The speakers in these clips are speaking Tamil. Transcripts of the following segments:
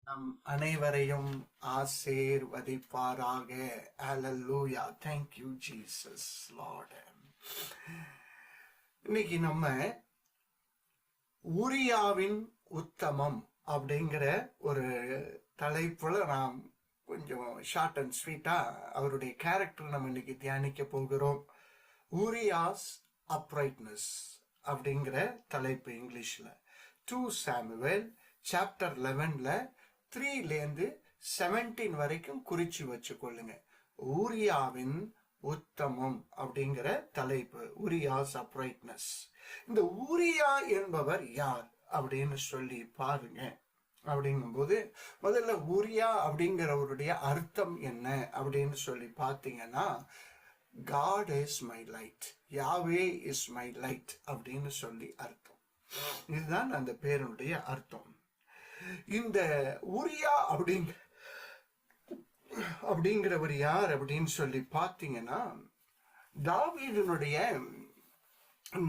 நம் அனைவரையும் ஆசீர்வதிப்பாராக. ஹல்லேலூயா. Thank you Jesus Lord. இன்னைக்கு நம்ம ஊரியாவின் உத்தமம் அப்படிங்கிற ஒரு தலைப்புல நாம் கொஞ்சம் ஷார்ட் அண்ட் ஸ்வீட்டா அவருடைய கேரக்டர் நம்ம இன்னைக்கு தியானிக்க போகிறோம். ஊரியாஸ் அப்ரைட்னஸ் அப்படிங்கிற தலைப்பு இங்கிலீஷ்ல 2 சாமுவேல் சாப்டர் 11ல 3லேருந்து 17 வரைக்கும் குறிச்சு வச்சுக்கொள்ளுங்க. ஊரியாவின் உத்தமம் அப்படிங்கிற தலைப்பு, ஊரியாஸ் அப்ரைட்னஸ். இந்த ஊரியா என்பவர் யார் அப்படின்னு சொல்லி பாருங்க. அப்படிங்கும்போது முதல்ல ஊரியா அப்படிங்கிறவருடைய அர்த்தம் என்ன அப்படின்னு சொல்லி பார்த்தீங்கன்னா, God is my light, Yahweh is my light அப்படின்னு சொல்லி அர்த்தம். இதுதான் அந்த பேருடைய அர்த்தம். இந்த ஊரியா அப்படிங்கிறவர் யார் அப்படின்னு சொல்லி பார்த்தீங்கன்னா, தாவீதினுடைய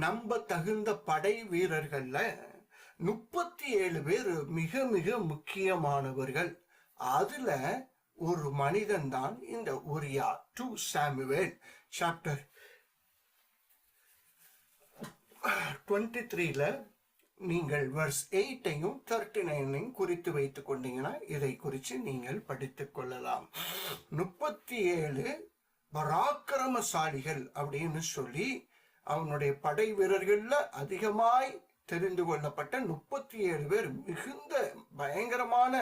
நம்ப தகுந்த படை வீரர்கள்ல 37 பேர் மிக மிக முக்கியமானவர்கள். அதுல ஒரு மனிதன் தான் இந்த ஊரியா. 2 சாமுவேல் சாப்டர் 23ல நீங்கள் வெர்ஸ் 8ஐயும் 39ஐயும் குறித்து வைத்துக் கொண்டீங்கன்னா இதை குறித்து நீங்கள் படித்துக் கொள்ளலாம். 37 பராக்கிரமசாலிகள் அப்படின்னு சொல்லி அவனுடைய படை வீரர்கள்ல அதிகமாய் தெரிந்து கொள்ளப்பட்ட 37 பேர் மிகுந்த பயங்கரமான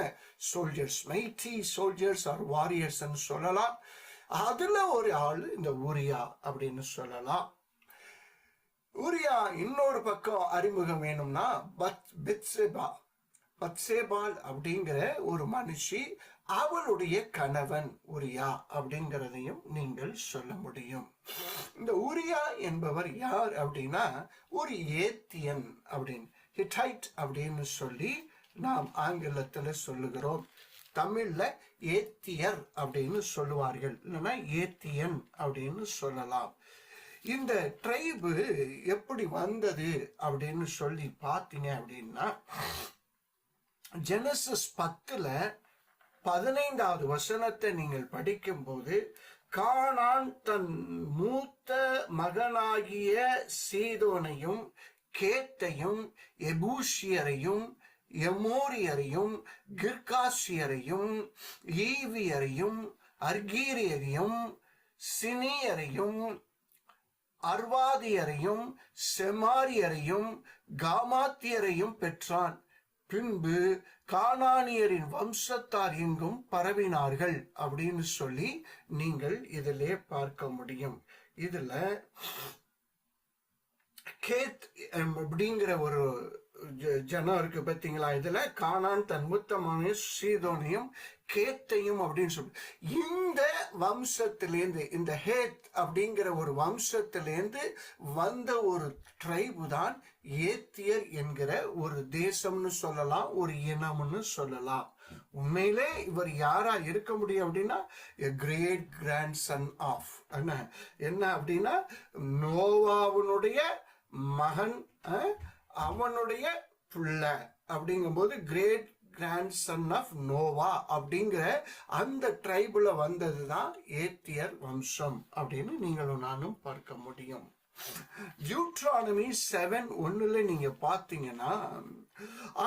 soldiers, mighty soldiers or warriors சொல்லலாம். அதுல ஒரு ஆள் இந்த ஊரியா அப்படின்னு சொல்லலாம். ஊரியா இன்னொரு பக்கம் அறிமுகம் வேணும்னா பத்சேபால் அப்படிங்கிற ஒரு மனுஷி, அவளுடைய கணவன் ஊரியா அப்படிங்கிறதையும் நீங்கள் சொல்ல முடியும். இந்த ஊரியா என்பவர் யார் அப்படின்னா ஒரு ஏத்தியன் அப்படின்னு, ஹிட்டைட் அப்படின்னு சொல்லி நாம் ஆங்கிலத்துல சொல்லுகிறோம். தமிழ்ல ஏத்தியர் அப்படின்னு சொல்லுவார்கள், இல்லைன்னா ஏத்தியன் அப்படின்னு சொல்லலாம். இந்த ட்ரைபு எப்படி வந்தது அப்படின்னு சொல்லி பார்த்தீங்க அப்படின்னா, ஜெனசிஸ் 10ல 15வது வசனத்தை நீங்கள் படிக்கும் போது, கானான் தன் மூத்த மகனாகிய சீதோனையும் கேத்தையும் எபூசியரையும் எமோரியரையும் கிர்காசியரையும் ஈவியரையும் அர்கீரியரையும் சினியரையும் அர்வாதியரையும் செமாரியரையும் காமாத்தியரையும் பெற்றான். பின்பு கானானியரின் வம்சத்தார் எங்கும் பரவினார்கள் அப்படின்னு சொல்லி நீங்கள் இதிலே பார்க்க முடியும். இதுல கேத் அப்படிங்கிற ஒரு ஜனம் இருக்கு பார்த்தீங்களா. இதுல கானான் தன் மூத்தமான சீதோனையும் கேத்தையும் அப்படின்னு சொல்லி, இந்த வம்சத்திலேருந்து, இந்த ஹேத் அப்படிங்கிற ஒரு வம்சத்திலேருந்து வந்த ஒரு ட்ரைபு தான் ஏத்தியர் என்கிற ஒரு தேசம்னு சொல்லலாம், ஒரு இனம்னு சொல்லலாம். உண்மையிலே இவர் யாரா இருக்க முடியும் அப்படின்னா, கிரேட் கிராண்ட் சன் ஆஃப் என்ன அப்படின்னா, நோவாவுடைய மகன், அவனுடைய பிள்ளை அப்படிங்கும்போது great grand son of Noah அப்படிங்கிற அந்த ட்ரைபுல வந்ததுதான் ஏத்தியர் வம்சம் அப்படின்னு நீங்களும் நானும் பார்க்க முடியும். டியூட்ரானமி 7:1 நீங்க பாத்தீங்கன்னா,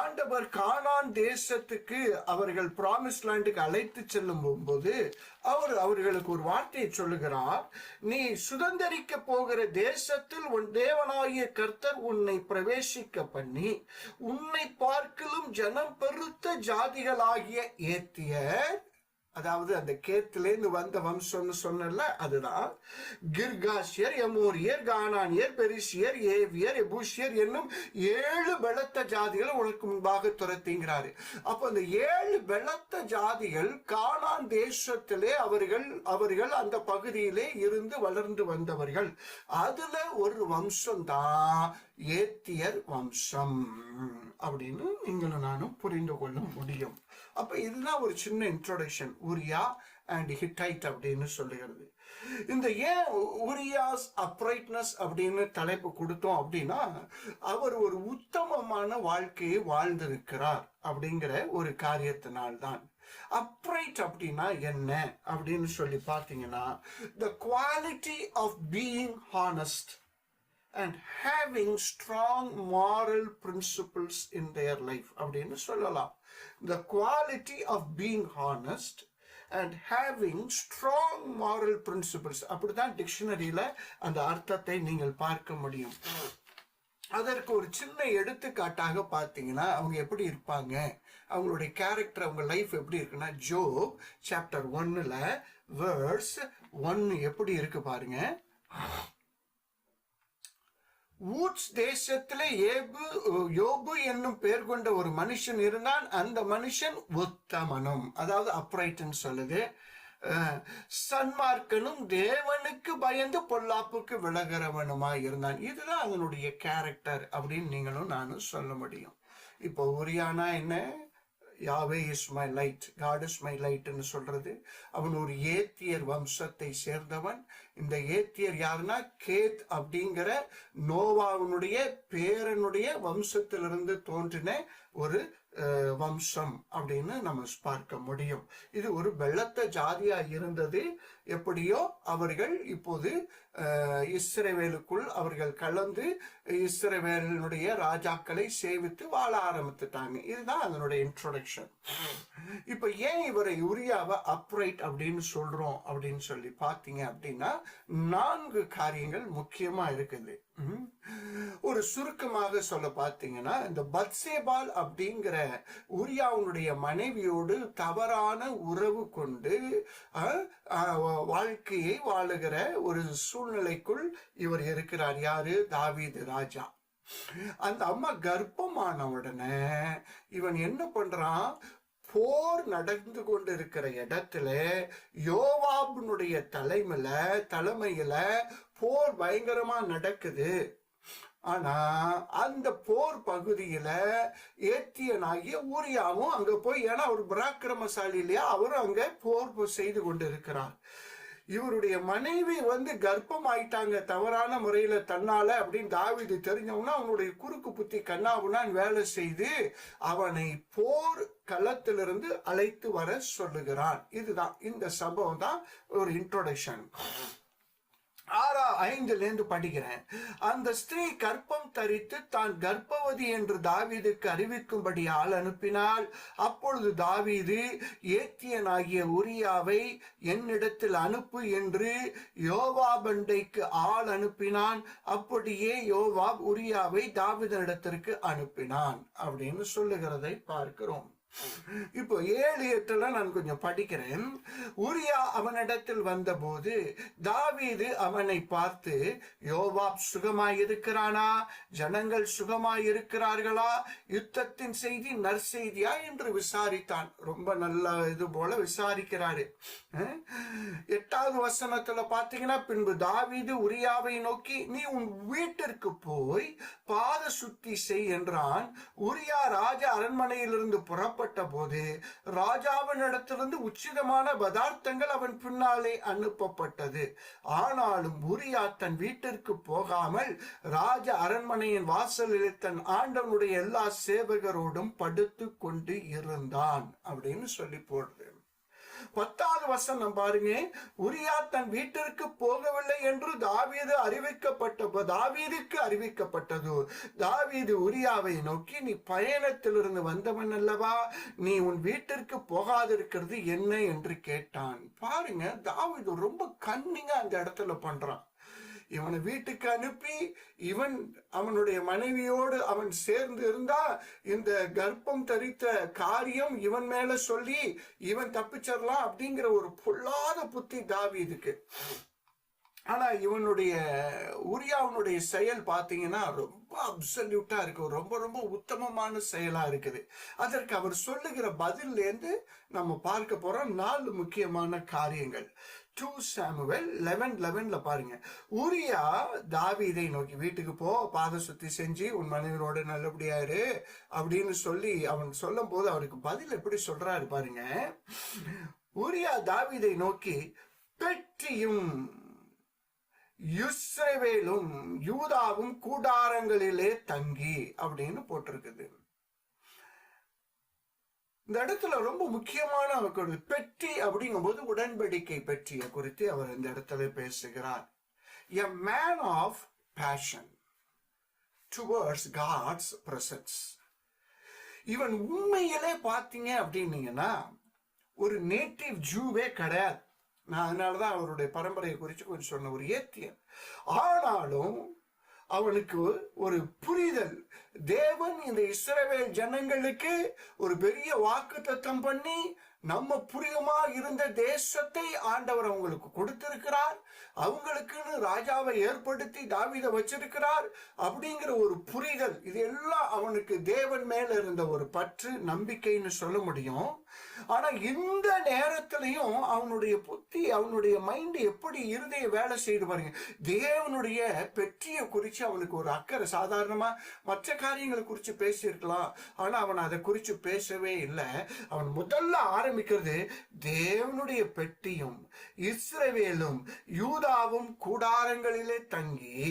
ஆண்டவர் கானான் தேசத்துக்கு அவர்கள் பிராமிஸ் லேண்டுக்கு அழைத்து செல்லும் போது அவர்களுக்கு ஒரு வார்த்தையை சொல்லுகிறார். நீ சுதந்தரிக்க போகிற தேசத்தில் உன் தேவனாகிய கர்த்தர் உன்னை பிரவேசிக்க பண்ணி உன்னை பார்க்கலும் ஜனம் பெருத்த ஜாதிகளாகிய ஏத்தியர், அதாவது அந்த கேத்திலேருந்து வந்த வம்சம்னு சொன்னல, அதுதான் கிர்காசியர், எமோரியர், கானானியர், பெரிசியர், ஏவியர், எபூசியர் என்னும் 7 பலத்த ஜாதிகள் உனக்கு முன்பாக துரத்திங்கிறாரு. அப்ப அந்த 7 பலத்த ஜாதிகள் கானான் தேசத்திலே அவர்கள் அந்த பகுதியிலே இருந்து வளர்ந்து வந்தவர்கள். அதுல ஒரு வம்சம் தான் ஏத்தியர் வம்சம். அப்படின்னு நீங்களும் நானும் புரிந்து கொள்ள முடியும். அப்ப இதுதான் ஒரு சின்ன இன்ட்ரோடக்ஷன், உரியா அண்ட் ஹிட்டைட் அப்படின்னு சொல்லுகிறது. இந்த ஏன் உரியாஸ் அப்ரைட்னஸ் அப்படின்னு தலைப்பு கொடுத்தோம் அப்படின்னா, அவர் ஒரு உத்தமமான வாழ்க்கையை வாழ்ந்திருக்கிறார் அப்படிங்கிற ஒரு காரியத்தினால்தான். அப்ரைட் அப்படின்னா என்ன அப்படின்னு சொல்லி பார்த்தீங்கன்னா, the quality of being honest and having strong moral principles in their life அப்படின்னு சொல்லலாம். The quality of being honest and having strong moral principles, அப்படிதான் டிக்ஷனரியில அந்த அர்த்தத்தை நீங்கள் பார்க்க முடியும். அதற்கு ஒரு சின்ன எடுத்துக்காட்டாக பார்த்தீங்கன்னா அவங்க எப்படி இருப்பாங்க, அவங்களுடைய கேரக்டர், அவங்க லைஃப் எப்படி இருக்குன்னா, ஜோப் சாப்டர் 1ல வேர்ஸ் 1 எப்படி இருக்கு பாருங்க. ஊட்ஸ் தேசத்திலே யோபு என்னும் பெயர் கொண்ட ஒரு மனுஷன் இருந்தான். அந்த மனுஷன் உத்தமனும், அதாவது அப்ரைட்னு சொல்லுது, சன்மார்க்கனும் தேவனுக்கு பயந்து பொல்லாப்புக்கு விலகிறவனுமாய் இருந்தான். இதுதான் அதனுடைய கேரக்டர் அப்படின்னு நீங்களும் நானும் சொல்ல முடியும். இப்போ உரியானா என்ன, Yahweh is my light, God is my லைட்னு சொல்றது. அவன் ஒரு ஏத்தியர் வம்சத்தை சேர்ந்தவன். இந்த ஏத்தியர் யாருன்னா, கேத் அப்படிங்கிற நோவாவினுடைய பேரனுடைய வம்சத்திலிருந்து தோன்றின ஒரு வம்சம் அப்படின்னு நம்ம பார்க்க முடியும். இது ஒரு வெள்ளத்த ஜாதியா இருந்தது. எப்படியோ அவர்கள் இப்போது இஸ்ரவேலுக்குள் அவர்கள் கலந்து இஸ்ரவேலினுடைய ராஜாக்களை சேவித்து வாழ ஆரம்பித்துட்டாங்க. இதுதான் அதனுடைய இன்ட்ரோடக்ஷன். இப்ப ஏன் இவரை உரியாவை அப்ரைட் அப்படின்னு சொல்றோம் அப்படின்னு சொல்லி பார்த்தீங்க அப்படின்னா, 4 காரியங்கள் முக்கியமா இருக்குது. ஒரு சுருக்கமாக சொல்ல பார்த்தீங்கன்னா, இந்த பத்சேபால் அப்படிங்கிற உரியாவுடைய மனைவியோடு தவறான உறவு கொண்டு வாழ்க்கையை வாழுகிற ஒரு சூழ்நிலைக்குள் இவர் இருக்கிறார். யாரு? தாவீது ராஜா. அந்த அம்மா கர்ப்பமான உடனே இவன் என்ன பண்றான், போர் நடந்து கொண்டிருக்கிற இடத்துல யோவாபினுடைய தலைமையில போர் பயங்கரமா நடக்குது. ஆனா அந்த போர் பகுதியில ஏத்தியனாகிய ஊரியாவும் அங்க போய், ஏன்னா அவர் பராக்கிரமசாலி இல்லையா, அவரும் அங்க போர் செய்து கொண்டு இருக்கிறார். இவருடைய மனைவி கர்ப்பம் ஆயிட்டாங்க தவறான முறையில தன்னால அப்படின்னு தாவீது தெரிஞ்சவனா அவனுடைய குறுக்கு புத்தி கண்ணாவுனான் வேலை செய்து அவனை போர் களத்திலிருந்து அழைத்து வர சொல்லுகிறான். இதுதான் இந்த சம்பவம் தான் ஒரு இன்ட்ரோடக்ஷன். 6:5 படிக்கிறேன். அந்த ஸ்திரீ கர்ப்பம் தரித்து தான் கர்ப்பவதி என்று தாவீதுக்கு அறிவிக்கும்படி ஆள் அனுப்பினாள். அப்பொழுது தாவீது ஏத்தியனாகிய உரியாவை என்னிடத்தில் அனுப்பு என்று யோவாபண்டைக்கு ஆள் அனுப்பினான். அப்படியே யோவாப் உரியாவை தாவீதிடத்திற்கு அனுப்பினான் அப்படின்னு சொல்லுகிறதை பார்க்கிறோம். இப்போ 7-8 நான் கொஞ்சம் படிக்கிறேன். உரியா அவனிடத்தில் வந்தபோது தாவீது அவனை பார்த்து, யோவாப் சுகமாயிருக்கிறானா, ஜனங்கள் சுகமாயிருக்கிறார்களா, யுத்தத்தின் செய்தி நற்செய்தியா என்று விசாரித்தான். ரொம்ப நல்ல இது போல விசாரிக்கிறாரு. 8வது வசனத்துல பாத்தீங்கன்னா, பின்பு தாவீது உரியாவை நோக்கி, நீ உன் வீட்டிற்கு போய் பாத சுத்தி செய் என்றான். உரியா ராஜ அரண்மனையிலிருந்து புறப்பட்ட போது ராஜாவின் இடத்திலிருந்து உச்சிதமான பதார்த்தங்கள் அவன் பின்னாலே அனுப்பப்பட்டது. ஆனாலும் உரியா தன் வீட்டிற்கு போகாமல் ராஜ அரண்மனையின் வாசலில் தன் ஆண்டவனுடைய எல்லா சேவகரோடும் படுத்து கொண்டு இருந்தான் அப்படின்னு சொல்லி போடுது. 10வது வசனம் பாருங்க. உரியா தன் வீட்டிற்கு போகவில்லை என்று தாவீதுக்கு அறிவிக்கப்பட்டது. தாவீது உரியாவை நோக்கி, நீ பயணத்திலிருந்து வந்தவன் அல்லவா, நீ உன் வீட்டிற்கு போகாதிருக்கிறது என்ன என்று கேட்டான். பாருங்க, தாவீது ரொம்ப கன்னிங்கா அந்த இடத்துல பண்றான். இவனை வீட்டுக்கு அனுப்பி இவன் அவனுடைய மனைவியோடு அவன் சேர்ந்து இருந்தா இந்த கர்ப்பம் தரித்த காரியம் இவன் மேல சொல்லி இவன் தப்பிச்சிடலாம் அப்படிங்கிற ஒரு பொல்லாத புத்தி தாவீதுக்கு. ஆனா இவனுடைய உரியாவுனுடைய செயல் பார்த்தீங்கன்னா ரொம்ப அப்சல்யூட்டா இருக்கு, ரொம்ப ரொம்ப உத்தமமான செயலா இருக்குது. அதற்கு அவர் சொல்லுகிற பதில்ல இருந்து நம்ம பார்க்க போறோம் 4 முக்கியமான காரியங்கள். 2 சாமுவேல் 11:11 பாருங்க. உரியா தாவீதை நோக்கி, வீட்டுக்கு போ, பாத சுத்தி செஞ்சு உன் மனைவியோட நல்லபடியா இரு அப்படின்னு சொல்லி அவன் சொல்லும் போது அவருக்கு பதில் எப்படி சொல்றாரு பாருங்க. உரியா தாவீதை நோக்கி, பெட்டியும் இஸ்ரவேலும் யூதாவும் கூடாரங்களிலே தங்கி அப்படின்னு போட்டிருக்குது. இந்த இடத்துல ரொம்ப முக்கியமான பெட்டி அப்படிங்கும் போது உடன்படிக்கை பெட்டியை குறித்து அவர் இந்த இடத்துல பேசுகிறார். A man of passion towards God's presence. இவன் உண்மையிலே பார்த்தீங்க அப்படின்னீங்கன்னா ஒரு நேட்டிவ் ஜூவே கிடையாது. நான் அதனாலதான் அவருடைய பரம்பரையை குறித்து கொஞ்சம் சொன்ன ஒரு ஏத்தியன். ஆனாலும் அவனுக்கு ஒரு புரிதல், தேவன் இந்த இஸ்ரவேல் ஜனங்களுக்கு ஒரு பெரிய வாக்குத்தத்தம் பண்ணி நம்ம புரியமா இருந்த தேசத்தை ஆண்டவர் அவங்களுக்கு கொடுத்திருக்கிறார், அவங்களுக்குன்னு ராஜாவை ஏற்படுத்தி தாவீதை வச்சிருக்கிறார் அப்படிங்கிற ஒரு புரிதல். இது எல்லாம் அவனுக்கு தேவன் மேல இருந்த ஒரு பற்று, நம்பிக்கைன்னு சொல்ல முடியும். ஆனா இந்த நேரத்திலையும் அவனுடைய புத்தி, அவனுடைய மைண்ட் எப்படி இருதய வேலை செய்து பாருங்க. தேவனுடைய பெட்டியை குறித்து அவனுக்கு ஒரு அக்கறை. சாதாரணமா மற்ற காரியங்களை குறித்து பேசியிருக்கலாம், ஆனா அவன் அதை குறித்து பேசவே இல்லை. அவன் முதல்ல ஆரம்பிக்கிறது, தேவனுடைய பெட்டியும் இஸ்ரவேலும் யூதாவும் கூடாரங்களிலே தங்கி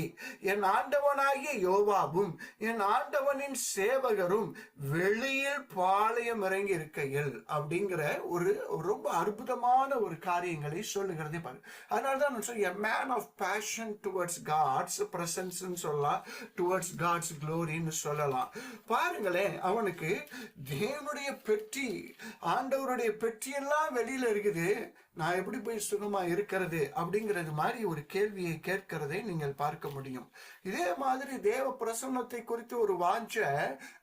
என் ஆண்டவனாகிய யோவாபும் என் ஆண்டவனின் சேவகரும் வெளியில் பாளையம் இறங்கி இருக்கையில் அப்படிங்கிற ஒரு ரொம்ப அற்புதமான ஒரு காரியங்களை சொல்லுகிறதே பாருங்க. அதனாலதான் நான் சொல்ல, a man of passion towards God's presence சொல்லலாம், towards God's gloryன்னு சொல்லலாம். பாருங்களேன், அவனுக்கு தேவனுடைய பெட்டி, ஆண்டவருடைய பெட்டி எல்லாம் வெளியில இருக்குது, நான் எப்படி போய் சுகமா இருக்கிறது அப்படிங்கிறது மாதிரி ஒரு கேள்வியை கேட்கிறதை நீங்கள் பார்க்க முடியும். இதே மாதிரி தேவ பிரசன்னத்தை குறித்து ஒரு வாஞ்ச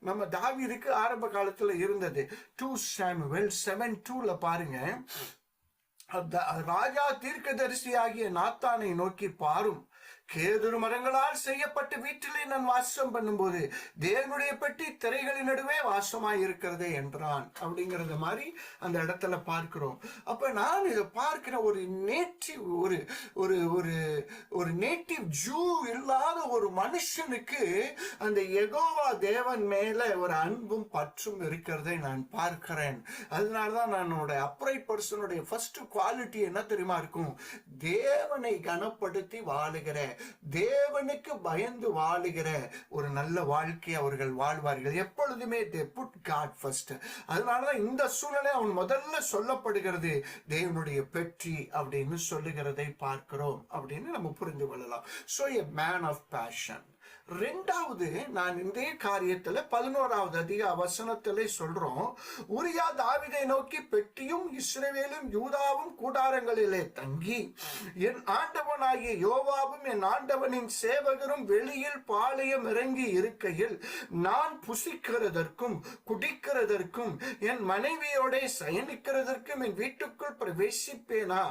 நம்ம தாவீதுக்கு ஆரம்ப காலத்துல இருந்தது. 2 சாமுவேல் 7:2 பாருங்க. ராஜா தீர்க்கதரிசி ஆகிய நாத்தானை நோக்கி, பாரும், கேதுரு மரங்களால் செய்யப்பட்ட வீட்டிலே நான் வாசம் பண்ணும்போது தேவனுடைய பெட்டி திரைகளின் நடுவே வாசமாய் இருக்கிறதே என்றான் அப்படிங்கறது மாதிரி அந்த இடத்துல பார்க்கிறோம். அப்ப நான் இதை பார்க்கிற ஒரு நேட்டிவ் ஒரு நேட்டிவ் ஜூ இல்லாத ஒரு மனுஷனுக்கு அந்த யெகோவா தேவன் மேல ஒரு அன்பும் பற்றும் இருக்கிறதை நான் பார்க்கிறேன். அதனாலதான் நான் அப்ரைட் பர்சனுடைய ஃபர்ஸ்ட் குவாலிட்டி என்ன தெரியுமா இருக்கும்? தேவனை கனப்படுத்தி வாழுகிற, தேவனுக்கு பயந்து வாழுகிற ஒரு நல்ல வாழ்க்கையை அவர்கள் வாழ்வார்கள். எப்பொழுதுமே they put God first. அதனாலதான் இந்த சூழ்நிலை அவன் முதல்ல சொல்லப்படுகிறது தேவனுடைய பெட்டி அப்படின்னு சொல்லுகிறதை பார்க்கிறோம் அப்படின்னு நம்ம புரிந்து கொள்ளலாம். So a man of passion. ரெண்டாவது, நான் இந்த காரியத்துல 11வது வசனத்திலே சொல்றோம், உரியா தாவீதை நோக்கி, பெட்டியும் இஸ்ரவேலும் யூதாவும் கூடாரங்களிலே தங்கி என் ஆண்டவனாகிய யோவாபும் என் ஆண்டவனின் சேவகரும் வெளியில் பாளையம் இறங்கி இருக்கையில் நான் புசிக்கிறதற்கும் குடிக்கிறதற்கும் என் மனைவியோட சயனிக்கிறதற்கும் என் வீட்டுக்குள் பிரவேசிப்பேனா?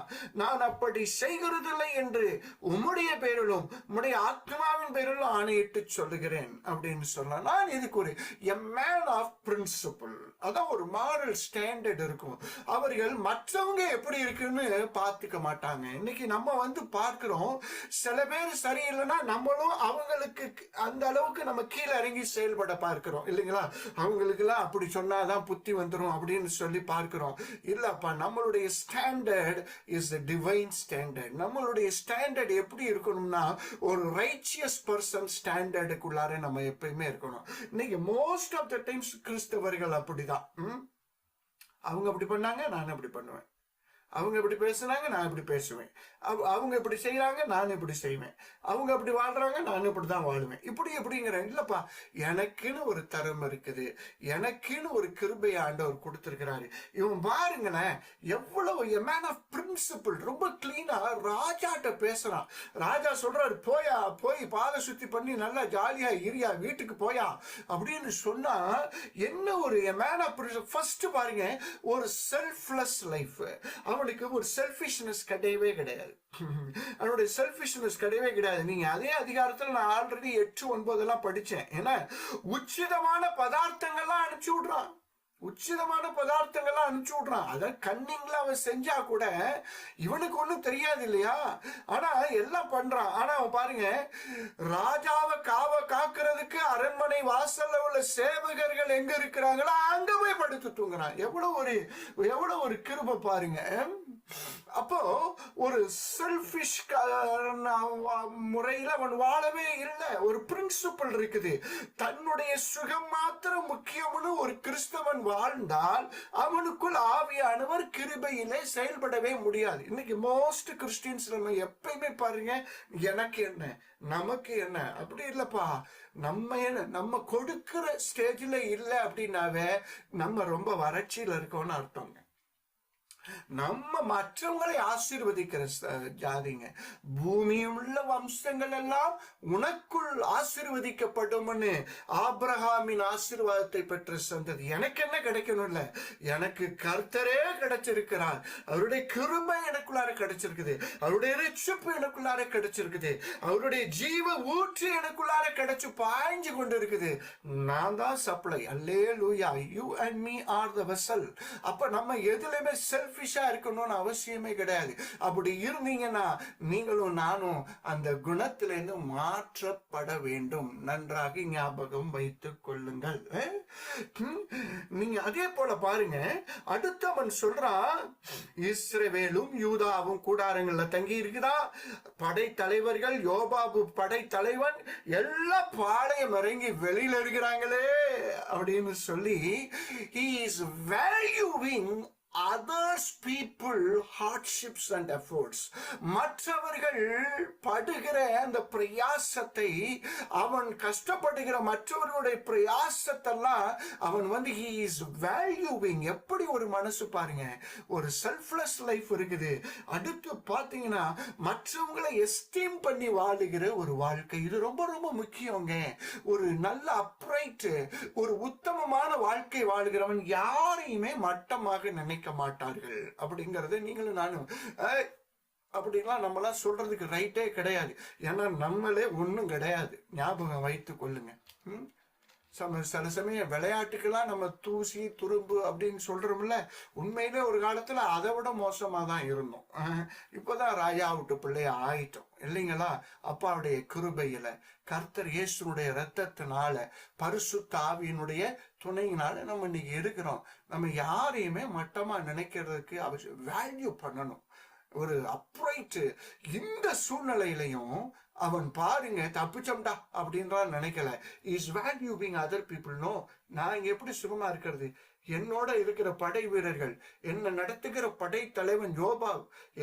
நான் அப்படி செய்கிறதில்லை என்று உம்முடைய பேரிலும் உம்முடைய ஆத்மாவின் பேரிலும் ஆணையிட்டு சொல்லுகிறேன் அப்படின்னு சொன்னா, நான் இதுக்கு ஒரு a man of principle, அதான் ஒரு மாரல் ஸ்டாண்டர்ட் இருக்கும். அவர்கள் மற்றவங்க எப்படி இருக்குன்னு பார்த்துக்க மாட்டாங்க. இன்னைக்கு நம்ம பார்க்கிறோம், சில பேர் சரியில்லைன்னா நம்மளும் அவங்களுக்கு அந்த அளவுக்கு நம்ம கீழே இறங்கி செயல்பட பார்க்கிறோம் இல்லைங்களா? அவங்களுக்கு எல்லாம் அப்படி சொன்னாதான் புத்தி வந்துடும் அப்படின்னு சொல்லி பார்க்கிறோம். இல்லப்பா, நம்மளுடைய standard is the divine standard. நம்மளுடைய ஸ்டாண்டர்ட் எப்படி இருக்கணும்னா ஒரு ரைச்சியஸ் பர்சன் ஸ்டாண்டர்டுக்குள்ளார நம்ம எப்பயுமே இருக்கணும். இன்னைக்கு மோஸ்ட் ஆஃப் த டைம்ஸ் கிறிஸ்தவர்கள் அப்படிதான். அவங்க அப்படி பண்ணாங்க, நான் அப்படி பண்ணுவேன். அவங்க எப்படி பேசுறாங்க, நான் இப்படி பேசுவேன். அவங்க எப்படி செய்யறாங்க, நான் இப்படி செய்வேன். அவங்க அப்படி வாழ்றாங்க, நான் இப்படிதான் வாழுவேன். இப்படி எப்படிங்கிறேன். இல்லப்பா, எனக்குன்னு ஒரு தரம் இருக்குது, எனக்குன்னு ஒரு கிருபை ஆண்டவர் கொடுத்திருக்கிறாரு. இவன் பாருங்களேன், எவ்வளவு a man of principle, ரொம்ப கிளீனா ராஜாட்ட பேசுறான். ராஜா சொல்றாரு, போயா, போய் பாத சுத்தி பண்ணி நல்லா ஜாலியா இரியா, வீட்டுக்கு போயா அப்படின்னு சொன்னா என்ன ஒரு a man of principle. First பாருங்க, ஒரு செல்ஃப்லெஸ் லைஃப். அவன் அவனுக்கு ஒரு செல்ஃபிஷ்னஸ் கிடையவே கிடையாது. அவனுடைய செல்ஃபிஷ்னஸ் கிடையவே கிடையாது. நீங்க அதே அதிகாரத்துல நான் ஆல்ரெடி 8, 9 எல்லாம் படிச்சேன். ஏன்னா உச்சிதமான பதார்த்தங்கள்லாம் அனுப்பிச்சு விடுறான். உச்சிதமான பதார்த்தங்கள்லாம் அனுப்பிச்சு விடுறான். அத கன்னிங்ல அவன் செஞ்சா கூட இவனுக்கு ஒண்ணும் தெரியாது இல்லையா? ஆனா எல்லாம் பண்றான். ஆனா அவன் பாருங்க, ராஜாவை காக்கிறதுக்கு அரண்மனை வாசல்ல உள்ள சேவகர்கள் எங்க இருக்கிறாங்களோ அங்க போய் படுத்து தூங்குறான். எவ்வளவு ஒரு கிருபை பாருங்க. அப்போ ஒரு செல்ஃபிஷ் முறையில் அவன் வாழவே இல்லை. ஒரு பிரின்சிபல் இருக்குது. தன்னுடைய சுகம் மாத்திரம் முக்கியம்னு ஒரு கிறிஸ்தவன் வாழ்ந்தால் அவனுக்குள் ஆவியானவர் கிருபையிலே செயல்படவே முடியாது. இன்னைக்கு மோஸ்ட் கிறிஸ்டியன்ஸ் எப்பயுமே பாருங்க, எனக்கு என்ன, நமக்கு என்ன, அப்படி இல்லப்பா. நம்ம கொடுக்கிற ஸ்டேஜ்ல இல்லை அப்படின்னாவே நம்ம ரொம்ப வறட்சியில இருக்கோம்னு அர்த்தங்க. நம்ம மற்றவங்களை ஆசீர்வதிக்கிற ஜாதிங்க. பூமியுள்ள வம்சங்கள் எல்லாம் உனக்குள் ஆசீர்வதிக்கப்படும். ஆபிரகாமின் ஆசீர்வாதத்தை பெற்ற சந்ததி. எனக்கு என்ன கிடைக்கணும் இல்ல, எனக்கு கர்த்தரே கிடைச்சிருக்கிறார். அவருடைய கிருபை எனக்குள்ளார கிடைச்சிருக்குது. அவருடைய ரட்சிப்பு எனக்குள்ளார கிடைச்சிருக்குது. அவருடைய ஜீவ ஊற்று எனக்குள்ளார கிடைச்சு பாய்ஞ்சு கொண்டு இருக்குது. நான் தான் supply. Hallelujah. You and me R the vessel. அப்ப நம்ம எதுலையுமே செல்ஃபிஷா இருக்கணும்னு அவசியமே கிடையாது. அப்படி இருந்தீங்கன்னா நீங்களும் நானும் அந்த குணத்திலிருந்து மாற்றப்பட வேண்டும். நன்றாக ஞாபகம் வைத்துக் கொள்ளுங்கள். நீங்க அதே போல பாருங்க, அடுத்தவன் சொல்றான், இஸ்ரவேலும் யூதாவும் கூடாரங்கள்ல தங்கி இருக்குதா. படைத்தலைவர்கள், யோபாபு படைத்தலைவன் எல்லாம் பாளையம் இறங்கி வெளியில இருக்கிறாங்களே அப்படின்னு சொல்லி he is valuing others people hardships and efforts. மற்றவர்கள் படுகிற அந்த பிரயாசத்தை, அவன் கஷ்டப்படுகிற மற்றவர்களுடைய பிரயாசத்தெல்லாம் அவன் he is valuing. எப்படி ஒரு மனசு பாருங்க, ஒரு செல்ஃப்லெஸ் லைஃப் இருக்குது. அடுத்து பாத்தீங்கன்னா மற்றவங்களை எஸ்டீம் பண்ணி வாழுகிற ஒரு வாழ்க்கை. இது ரொம்ப ரொம்ப முக்கியங்க. ஒரு நல்ல அப்ரைட், ஒரு உத்தமமான வாழ்க்கை வாழுகிறவன் யாரையுமே மட்டமாக நினைக்க மாட்டார்கள். அப்படிங்கறத நீங்களும் நானும் அப்படிலாம் நம்மளாம் சொல்றதுக்கு ரைட்டே கிடையாது. ஏன்னா நம்மளே ஒன்றும் கிடையாது. ஞாபகம் வைத்துக் கொள்ளுங்க. சில சமயம் விளையாட்டுக்கெல்லாம் நம்ம தூசி துரும்பு அப்படின்னு சொல்றோம்ல, உண்மையிலே ஒரு காலத்துல அதை விட மோசமா தான் இருந்தோம். இப்பதான் ராஜா விட்டு பிள்ளைய ஆயிட்டோம் இல்லைங்களா? அப்பாவுடைய கிருபையில, கர்த்தர் இயேசுனுடைய இரத்தத்தினால, பரிசுத்த ஆவியினுடைய துணையினால நம்ம இன்னைக்கு இருக்கிறோம். நம்ம யாரையுமே மட்டமா நினைக்கிறதுக்கு வேல்யூ பண்ணணும். ஒரு அப்ரைட். இந்த சூழ்நிலையிலையும் அவன் பாருங்க, தப்பிச்சோம்டா அப்படின்றான் நினைக்கல. Is valuing other people. No, நான் இங்க எப்படி சுகமா இருக்கிறது? என்னோட இருக்கிற படை வீரர்கள், என்ன நடத்துகிற படை தலைவன் யோபா,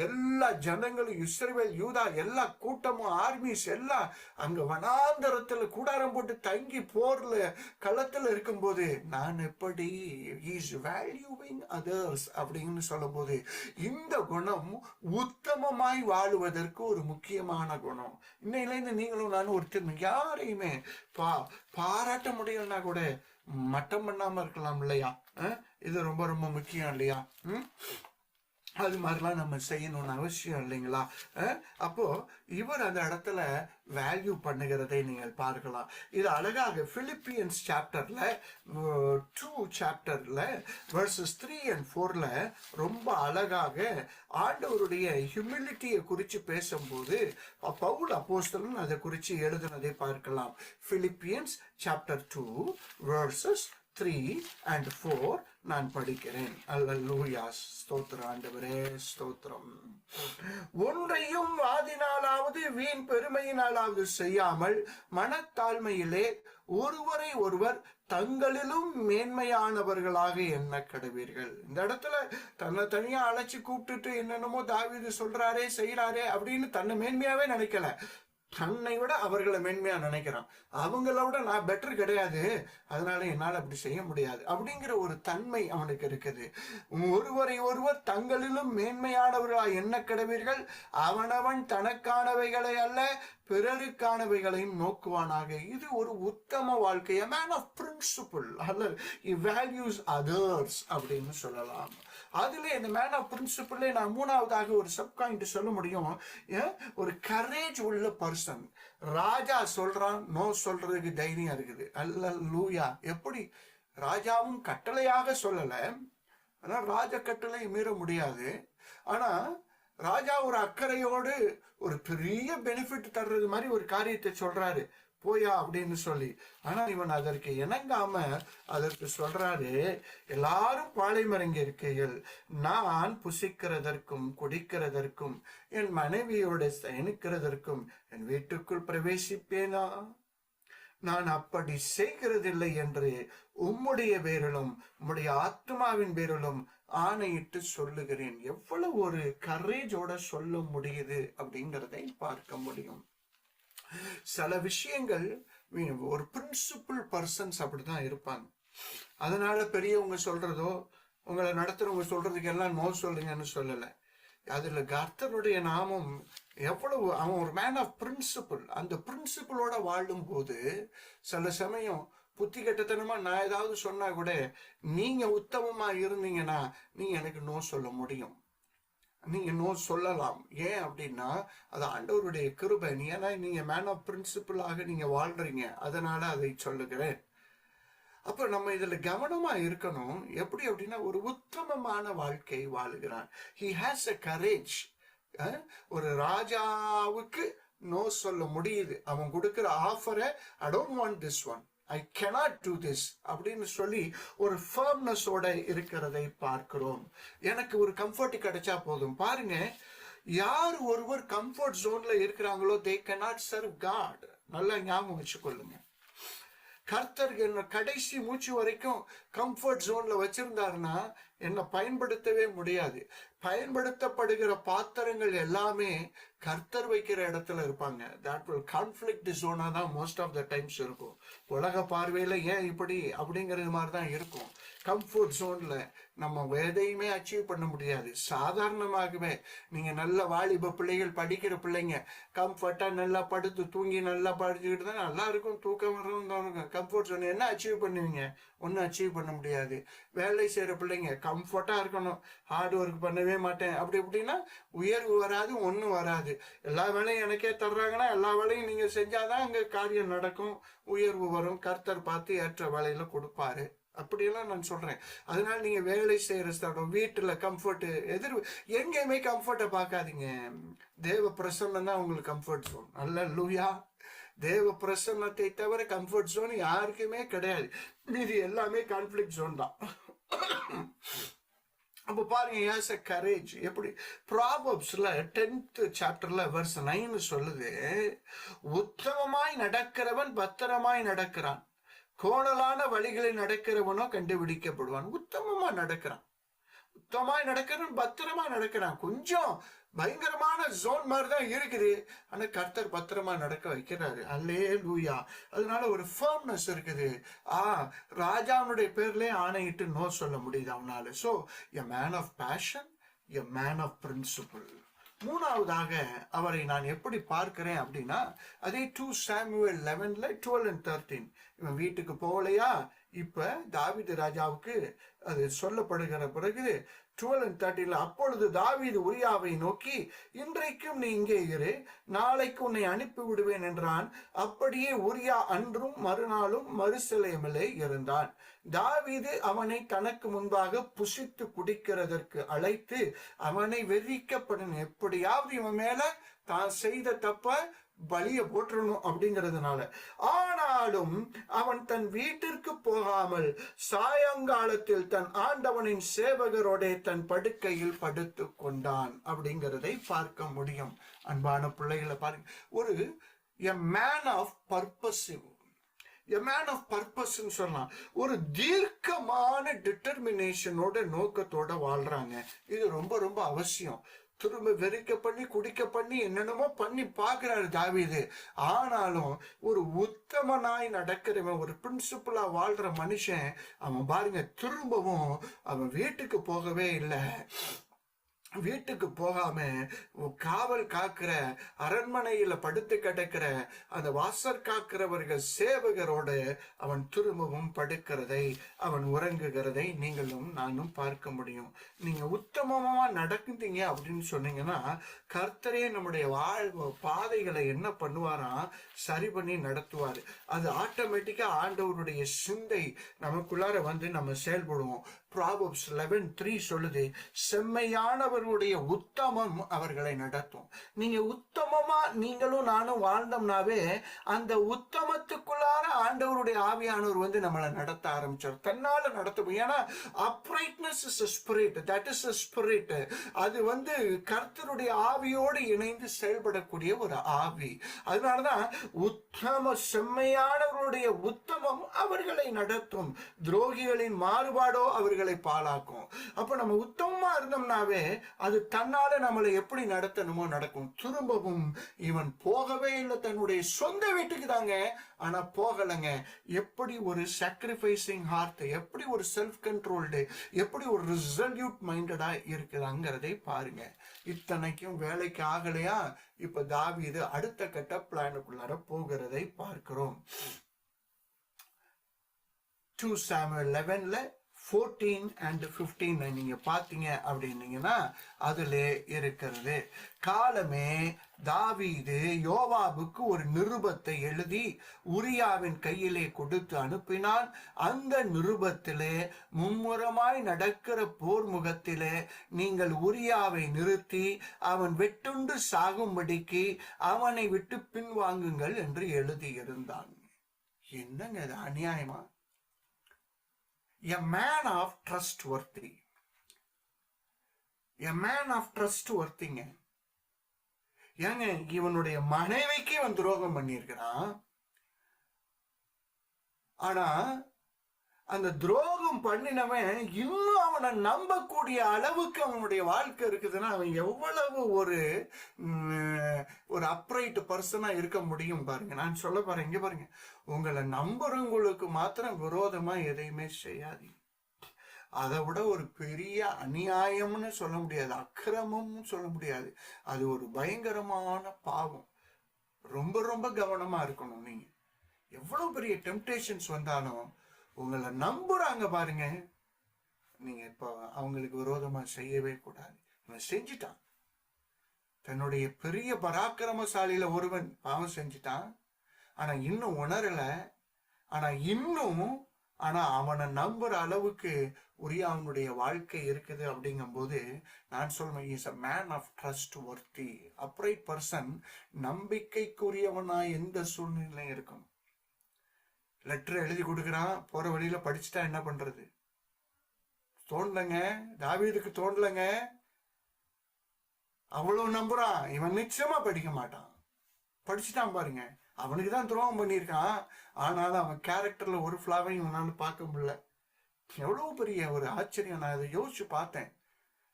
எல்லா ஜனங்களும், இஸ்ரவேல் யூதா எல்லா கூட்டமும், ஆர்மிஸ் எல்லாம் அங்க வனாந்தரத்துல கூடாரம் போட்டு தங்கி போர்ல களத்துல இருக்கும்போது நான் எப்படி இஸ் வேல்யூவிங் அதர்ஸ் அப்படின்னு சொல்லும் போது, இந்த குணம் உத்தமமாய் வாழுவதற்கு ஒரு முக்கியமான குணம். இன்னையிலேருந்து நீங்களும் நானும் ஒருத்தர் யாரையுமே பாராட்ட முடியலன்னா கூட மட்டம் பண்ணாம இருக்கலாம் இல்லையா? இது ரொம்ப ரொம்ப முக்கியம் இல்லையா? அது மாதிரிலாம் நம்ம செய்யணும்னு அவசியம் இல்லைங்களா? அப்போ இவர் அந்த இடத்துல வேல்யூ பண்ணுகிறதை நீங்கள் பார்க்கலாம். இது அழகாக பிலிப்பியன்ஸ் சாப்டர்ல 2 சாப்டர்ல verses 3 and 4ல ரொம்ப அழகாக ஆண்டவருடைய ஹியூமிலிட்டியை குறித்து பேசும்போது பவுல் அப்போஸ்தலன் அதை குறித்து எழுதுனதை பார்க்கலாம். பிலிப்பியன்ஸ் சாப்டர் 2 verses 3 and 4 நான் படிக்கிறேன். அல்லேலூயா. ஸ்தோத்திரம் ஆண்டவரே, ஸ்தோத்திரம். ஒன்றையும் வாதினாலாவது வீண் பெருமையினாலாவது செய்யாமல் மனத்தாழ்மையிலே ஒருவரை ஒருவர் தங்களிலும் மேன்மையானவர்களாக எண்ண கடவீர்கள். இந்த இடத்துல தன்னை தனியா அழைச்சி கூப்பிட்டுட்டு என்னென்னமோ தாவீது சொல்றாரே செய்யறாரே அப்படின்னு தன்னை மேன்மையாவே நினைக்கல. தன்னை விட அவர்களை மேன்மையா நினைக்கிறான். அவங்களோட நான் பெட்டர் கிடையாது, அதனால என்னால் அப்படி செய்ய முடியாது அப்படிங்கிற ஒரு தன்மை அவனுக்கு இருக்குது. ஒருவரை ஒருவர் தங்களிலும் மேன்மையானவர்களா எண்ண கடவீர்கள். அவனவன் தனக்கானவைகளை அல்ல பிறருக்கானவைகளையும் நோக்குவானாக. இது ஒரு உத்தம வாழ்க்கை. a man of principle, அல்லது he values others அப்படின்னு சொல்லலாம். அதுல இந்த மேன் ஆஃப் பிரின்சிபிள் நான் மூணாவதாக ஒரு சப்காயிண்ட் சொல்ல முடியும். ஒரு கரேஜ் உள்ள பர்சன். ராஜா சொல்றான், நோ சொல்றதுக்கு தைரியம் இருக்குது. அல்லேலூயா. எப்படி? ராஜாவும் கட்டளையாக சொல்லல, ஆனா ராஜா கட்டளை மீற முடியாது. ஆனா ராஜா ஒரு அக்கறையோடு ஒரு பெரிய பெனிஃபிட் தர்றது மாதிரி ஒரு காரியத்தை சொல்றாரு, போயா அப்படின்னு சொல்லி. ஆனா இவன் அதற்கு இணங்காம அதற்கு சொல்றாரு, எல்லாரும் பாலைமரங்க இருக்கையில் நான் புசிக்கிறதற்கும் குடிக்கிறதற்கும் என் மனைவியோட சயனிக்கிறதற்கும் என் வீட்டுக்குள் பிரவேசிப்பேனா? நான் அப்படி செய்கிறதில்லை என்று உம்முடைய பேரிலும் உம்முடைய ஆத்மாவின் பேரிலும் ஆணையிட்டு சொல்லுகிறேன். எவ்வளவு ஒரு கரேஜோட சொல்ல முடியுது அப்படிங்கிறதை பார்க்க முடியும். சில விஷயங்கள் ஒரு பிரின்சிபிள் பர்சன்ஸ் அப்படிதான் இருப்பாங்க. அதனால பெரியவங்க சொல்றதோ உங்களை நடத்துறவங்க சொல்றதுக்கு எல்லாம் நோ சொல்லுங்கன்னு சொல்லல. அதுல கர்த்தருடைய நாமம் எவ்வளவு, அவன் ஒரு மேன் ஆஃப் பிரின்சிபிள். அந்த பிரின்சிபிளோட வாழும் போது சில சமயம் புத்தி கட்டத்தனமா நான் ஏதாவது சொன்னா கூட நீங்க உத்தமமா இருந்தீங்கன்னா நீங்க எனக்கு நோ சொல்ல முடியும், நீங்க நோ சொல்லலாம். ஏன் அப்படின்னா அது ஆண்டவருடைய கிருபை. ஏன்னா நீங்க மேன் ஆஃப் பிரின்சிபிளாக நீங்க வாழ்றீங்க, அதனால அதை சொல்லுகிறேன். அப்ப நம்ம இதுல கவனமா இருக்கணும். எப்படி அப்படின்னா ஒரு உத்தமமான வாழ்க்கை வாழுகிறான். he has a courage. ஒரு ராஜாவுக்கு நோ சொல்ல முடியுது. அவன் கொடுக்கிற ஆஃபரை I don't want this one, I cannot do this அப்படின்னு சொல்லி ஒரு ஃபர்ம்னஸோட இருக்கிறதை பார்க்கிறோம். எனக்கு ஒரு கம்ஃபர்ட் கிடைச்சா போதும். பாருங்க, யார் ஒருவர் கம்ஃபர்ட் ஜோன்ல இருக்கிறாங்களோ they cannot serve God. நல்லா ஞாபகம் வச்சுக்கொள்ளுங்க. கர்த்தர் என்ன கடைசி மூச்சு வரைக்கும் கம்ஃபர்ட் ஜோன்ல வச்சிருந்தாருன்னா என்னை பயன்படுத்தவே முடியாது. பயன்படுத்தப்படுகிற பாத்திரங்கள் எல்லாமே கர்த்தர் வைக்கிற இடத்துல இருப்பாங்க. தட் வில் கான்ஃபிளிக்ட் ஜோனா தான் மோஸ்ட் ஆஃப் த டைம்ஸ் இருக்கும். உலக பார்வையில ஏன் இப்படி அப்படிங்கிறது மாதிரி தான் இருக்கும். கம்ஃபர்ட் ஜோன்ல நம்ம எதையுமே அச்சீவ் பண்ண முடியாது. சாதாரணமாகவே நீங்க நல்ல வாலிப பிள்ளைகள், படிக்கிற பிள்ளைங்க கம்ஃபர்ட்டா நல்லா படுத்து தூங்கி நல்லா படிச்சுக்கிட்டு தான் நல்லா இருக்கும், தூக்கம் வரும். கம்ஃபர்ட் ஜோன் என்ன அச்சீவ் பண்ணுவீங்க? ஒன்னும் அச்சீவ் பண்ண முடியாது. வேலை செய்யற பிள்ளைங்க கம்ஃபர்ட்டா இருக்கணும், ஹார்ட் ஒர்க் பண்ணவே மாட்டேன் அப்படி இப்படின்னா உயர்வு வராது, ஒன்றும் வராது. எல்லா வேலையும் எனக்கே தர்றாங்கன்னா எல்லா வேலையும் நீங்க செஞ்சாதான் அங்க காரியம் நடக்கும், உயர்வு வரும், கர்த்தர் பார்த்து ஏற்ற வேலையில கொடுப்பாரு. அப்படியெல்லாம் நான் சொல்றேன். அதனால நீங்க வேலை செய்யற ஸ்தலம், வீட்டுல கம்ஃபர்ட் எங்கேயுமே கம்ஃபர்ட்டை பார்க்காதீங்க. தேவ பிரசன்னம் தான் உங்களுக்கு கம்ஃபர்ட் ஜோன். அல்லேலூயா. தேவ பிரசன்னத்தை தவிர கம்ஃபர்ட் ஜோன் யாருக்குமே கிடையாது. மீதி எல்லாமே கான்ஃபிளிக்ட் ஜோன் தான். அப்ப பாருங்க, yes a courage. எப்படி ப்ராவர்ப்ஸ்ல 10th சாப்டர்ல வெர்ஸ் 9 சொல்லுது, உத்தமமாய் நடக்கிறவன் பத்திரமாய் நடக்கிறான், கோணலான வழிகளில் நடக்கிறவனோ கண்டுபிடிக்கப்படுவான். உத்தமமா நடக்கிறான், உத்தமாய் நடக்கிறவன் பத்திரமா நடக்கிறான். கொஞ்சம் பயங்கரமான ஜோன் மாதிரிதான் இருக்குது, ஆனா கர்த்தர் பத்திரமா நடக்க வைக்கிறாரு. அல்லேலூயா. அதனால ஒரு ஃபர்ம்னஸ் இருக்குது. ராஜாவுடைய பேர்லயே ஆணையிட்டு நோ சொல்ல முடியுது அவனால. So a man of passion, a man of principle. மூணாவதாக அவரை நான் எப்படி பார்க்கிறேன் அப்படின்னா, அதே 2 Samuel 11:12 and 13. இவன் வீட்டுக்கு போகலையா? இப்ப தாவீது ராஜாவுக்கு அது சொல்லப்படுகிற பிறகு 12 and 13 அப்பொழுது தாவீது உரியாவை நோக்கி, இன்றைக்கும் நீ இங்கே இரு, நாளைக்கு உன்னை அனுப்பி விடுவேன் என்றான். அப்படியே உரியா அன்றும் மறுநாளும் மறுசலேமிலே இருந்தான். தாவீது அவனை தனக்கு முன்பாக புசித்து குடிக்கிறதற்கு அழைத்து அவனை வெறிக்கப்படும், எப்படியாவது இவன் மேல தான் செய்த தப்ப பலிய போற்றணும் அப்படிங்கிறதுனால. ஆனாலும் அவன் தன் வீட்டிற்கு போகாமல் சாயங்காலத்தில் தன் ஆண்டவனின் சேவகரோட தன் படுக்கையில் படுத்து கொண்டான் அப்படிங்கிறதை பார்க்க முடியும். அன்பான பிள்ளைகளை பாருங்க, ஒரு a man of purposive, a man of purpose சொன்னா ஒரு தீர்க்கமான டிட்டர்மினேஷனோட நோக்கத்தோட வாழ்றாங்க. இது ரொம்ப ரொம்ப அவசியம். திரும்ப வெறிக்க பண்ணி குடிக்க பண்ணி என்னென்னமோ பண்ணி பாக்குறாரு தாவீது. ஆனாலும் ஒரு உத்தமனாய் நடக்கிறவன், ஒரு பிரின்சிபலா வாழ்ற மனுஷன், அவன் பாருங்க திரும்பவும் அவன் வீட்டுக்கு போகவே இல்லை. வீட்டுக்கு போகாம காவல் காக்கிற, அரண்மனையில படுத்து கிடக்கிற அந்த வாசற் காக்கிறவர்கள் சேவகரோடு அவன் திரும்பவும் படுக்கிறதை, அவன் உறங்குகிறதை நீங்களும் நானும் பார்க்க முடியும். நீங்க உத்தமமா நடக்குந்தீங்க அப்படின்னு சொன்னீங்கன்னா கர்த்தரே நம்முடைய வாழ்வு பாதைகளை என்ன பண்ணுவாராம், சரி பண்ணி நடத்துவார். அது ஆட்டோமேட்டிக்கா ஆண்டவருடைய சிந்தை நமக்குள்ளார வந்து நம்ம செயல்படுவோம். Proverbs 11:3 சொல்லுது, செம்மையானவர்களுடைய உத்தமம் அவர்களை நடத்தும். நீங்க உத்தமமா நீங்களும் நானும் வாழ்ந்தோம்னாவே அந்த உத்தமத்துக்குள்ளார ஆண்டவருடைய ஆவியானவர் வந்து நம்மளை நடத்த ஆரம்பிச்சார், தன்னால நடத்தும். ஏன்னா uprightness is a spirit, that is a spirit. அது வந்து கர்த்தருடைய ஆவியோடு இணைந்து செயல்படக்கூடிய ஒரு ஆவி. அதனாலதான் உத்தம செம்மையானவர்களுடைய உத்தமம் அவர்களை நடத்தும், துரோகிகளின் மாறுபாடோ அவர்களை பாழாக்கும். அப்ப நம்ம உத்தமமா இருந்தோம்னாவே அது தன்னால நம்மளை எப்படி நடத்தணுமோ நடக்கும். திரும்பவும் இவன் போகவே இல்லை தன்னுடைய சொந்த வீட்டுக்கு தாங்க, ஆனா போகலங்க. எப்படி ஒரு சாக்ரிஃபைசிங் ஹார்ட், எப்படி ஒரு செல்ஃப் கண்ட்ரோல்டு, எப்படி ஒரு ரிசல்யூட் மைண்டடா இருக்குதாங்கிறதை பாருங்க. இத்தனைக்கும் வேலைக்கு ஆகலையா, இப்ப தாவீது அடுத்த கட்ட பிளானுக்குள்ளார போகிறதை பார்க்கிறோம். 2 Samuel 11ல 14 and 15 நீங்க பாத்தீங்க அப்படின்னீங்கன்னா அதுல இருக்கிறது. காலமே தாவீது யோவாபுக்கு ஒரு நிருபத்தை எழுதி உரியாவின் கையிலே கொடுத்து அனுப்பினான். அந்த நிருபத்திலே மும்முரமாய் நடக்கிற போர் முகத்திலே நீங்கள் உரியாவை நிறுத்தி அவன் வெட்டுண்டு சாகும்படிக்கு அவனை விட்டு பின்வாங்குங்கள் என்று எழுதியிருந்தான். என்னங்க இது அநியாயமா? A man of trustworthy. A man of trustworthyங்க. ஏங்க இவனுடைய மனைவிக்கு இவன் துரோகம் பண்ணியிருக்கிறான். ஆனா அந்த துரோகம் பண்ணினவன் இன்னும் அவனை நம்பக்கூடிய அளவுக்கு அவனுடைய வாழ்க்கை இருக்குதுன்னா அவன் எவ்வளவு ஒரு அப்ரைட் பர்சனா இருக்க முடியும் பாருங்க. நான் சொல்ல பாருங்க, இங்க பாருங்க, உங்களை நம்புறவங்களுக்கு மாத்திரம் விரோதமா எதையுமே செய்யாதீங்க. அதை விட ஒரு பெரிய அநியாயம்னு சொல்ல முடியாது, அக்கிரமம்னு சொல்ல முடியாது, அது ஒரு பயங்கரமான பாவம். ரொம்ப ரொம்ப கவனமா இருக்கணும். நீங்க எவ்வளவு பெரிய டெம்டேஷன்ஸ் வந்தாலும் உங்களை நம்புறாங்க பாருங்க, நீங்க இப்ப அவங்களுக்கு விரோதமா செய்யவே கூடாது. இவன் செஞ்சிட்டான், தன்னுடைய பெரிய பராக்கிரமசாலியில ஒருவன் பாவம் செஞ்சிட்டான், ஆனா இன்னும் உணரல. ஆனா அவனை நம்புற அளவுக்கு அவனுடைய வாழ்க்கை இருக்குது. அப்படிங்கும் போது நான் சொல்றேன், is a man of trustworthy, upright person. நம்பிக்கைக்குரியவனா எந்த சூழ்நிலையும் இருக்கும். லெட்டர் எழுதி கொடுக்குறான், போற வழியில படிச்சுட்டா என்ன பண்றது? தோண்டலங்க, தாவீதுக்கு தோண்டலங்க. அவ்வளவு நம்புறான், இவன் நிச்சயமா படிக்க மாட்டான். படிச்சுட்டான் பாருங்க, அவனுக்கு தான் துரோகம் பண்ணியிருக்கான், ஆனாலும் அவன் கேரக்டர்ல ஒரு ஃபிளாவையும் இவனால பார்க்க முடியல. எவ்வளவு பெரிய ஒரு ஆச்சரியம். நான் அதை யோசிச்சு பார்த்தேன்.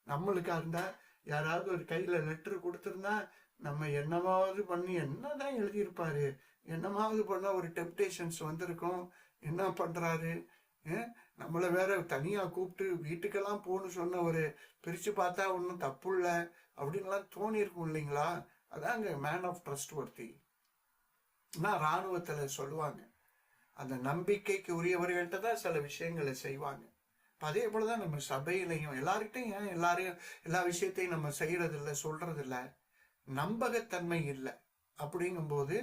நம்மளுக்கா இருந்தா யாராவது ஒரு கையில லெட்டர் கொடுத்துருந்தா நம்ம என்னமாவது பண்ணி என்னதான் எழுதியிருப்பாரு, என்னமாவது பண்ண ஒரு டெம்டேஷன்ஸ் வந்திருக்கும். என்ன பண்றாரு, நம்மளை வேற தனியா கூப்பிட்டு வீட்டுக்கெல்லாம் போன்னு சொன்ன ஒரு பிரிச்சு பார்த்தா ஒன்றும் தப்பு இல்லை அப்படின்லாம் தோணி இருக்கும் இல்லைங்களா? அதாங்க மேன் ஆஃப் ட்ரஸ்ட்வர்த்தி. இராணுவத்துல சொல்லுவாங்க, அந்த நம்பிக்கைக்கு உரியவர்கள்ட்ட தான் சில விஷயங்களை செய்வாங்க. அதே போலதான் நம்ம சபையிலையும் எல்லார்கிட்டையும் எல்லா விஷயத்தையும் நம்ம செய்யறது இல்லை, சொல்றது இல்லை. நம்பகத்தன்மை இல்லை. அப்படிங்கும்போது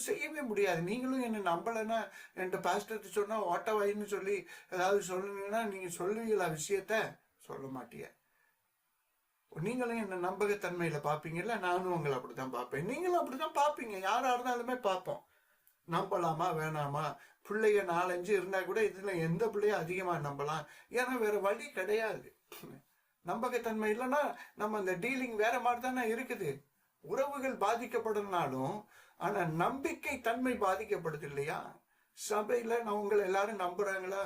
செய்யவே முடியாது. நீங்களும் என்ன நம்பலைன்னா என்கிட்ட பாஸ்டர் சொன்னா ஓட்டவாயின்னு சொல்லி ஏதாவது சொல்லுங்கன்னா நீங்க சொல்லுவீங்களா? விஷயத்த சொல்ல மாட்டிய. நீங்களும் என்ன நம்பகத்தன்மையில பாப்பீங்கல்ல, நானும் உங்களை அப்படித்தான் பார்ப்பேன், நீங்களும் அப்படித்தான் பார்ப்பீங்க. யாரா இருந்தாலுமே பார்ப்போம், நம்பலாமா வேணாமா. பிள்ளைய 4-5 இருந்தா கூட இதுல எந்த பிள்ளைய அதிகமா நம்பலாம், ஏன்னா வேற வழி கிடையாது. நம்பகத்தன்மை இல்லைன்னா நம்ம அந்த டீலிங் வேற மாதிரி தானே இருக்குது. உறவுகள் பாதிக்கப்படனாலும் ஆனா நம்பிக்கை தன்மை பாதிக்கப்படுது இல்லையா? சபையில நான் உங்களை எல்லாரும் நம்புறாங்களா?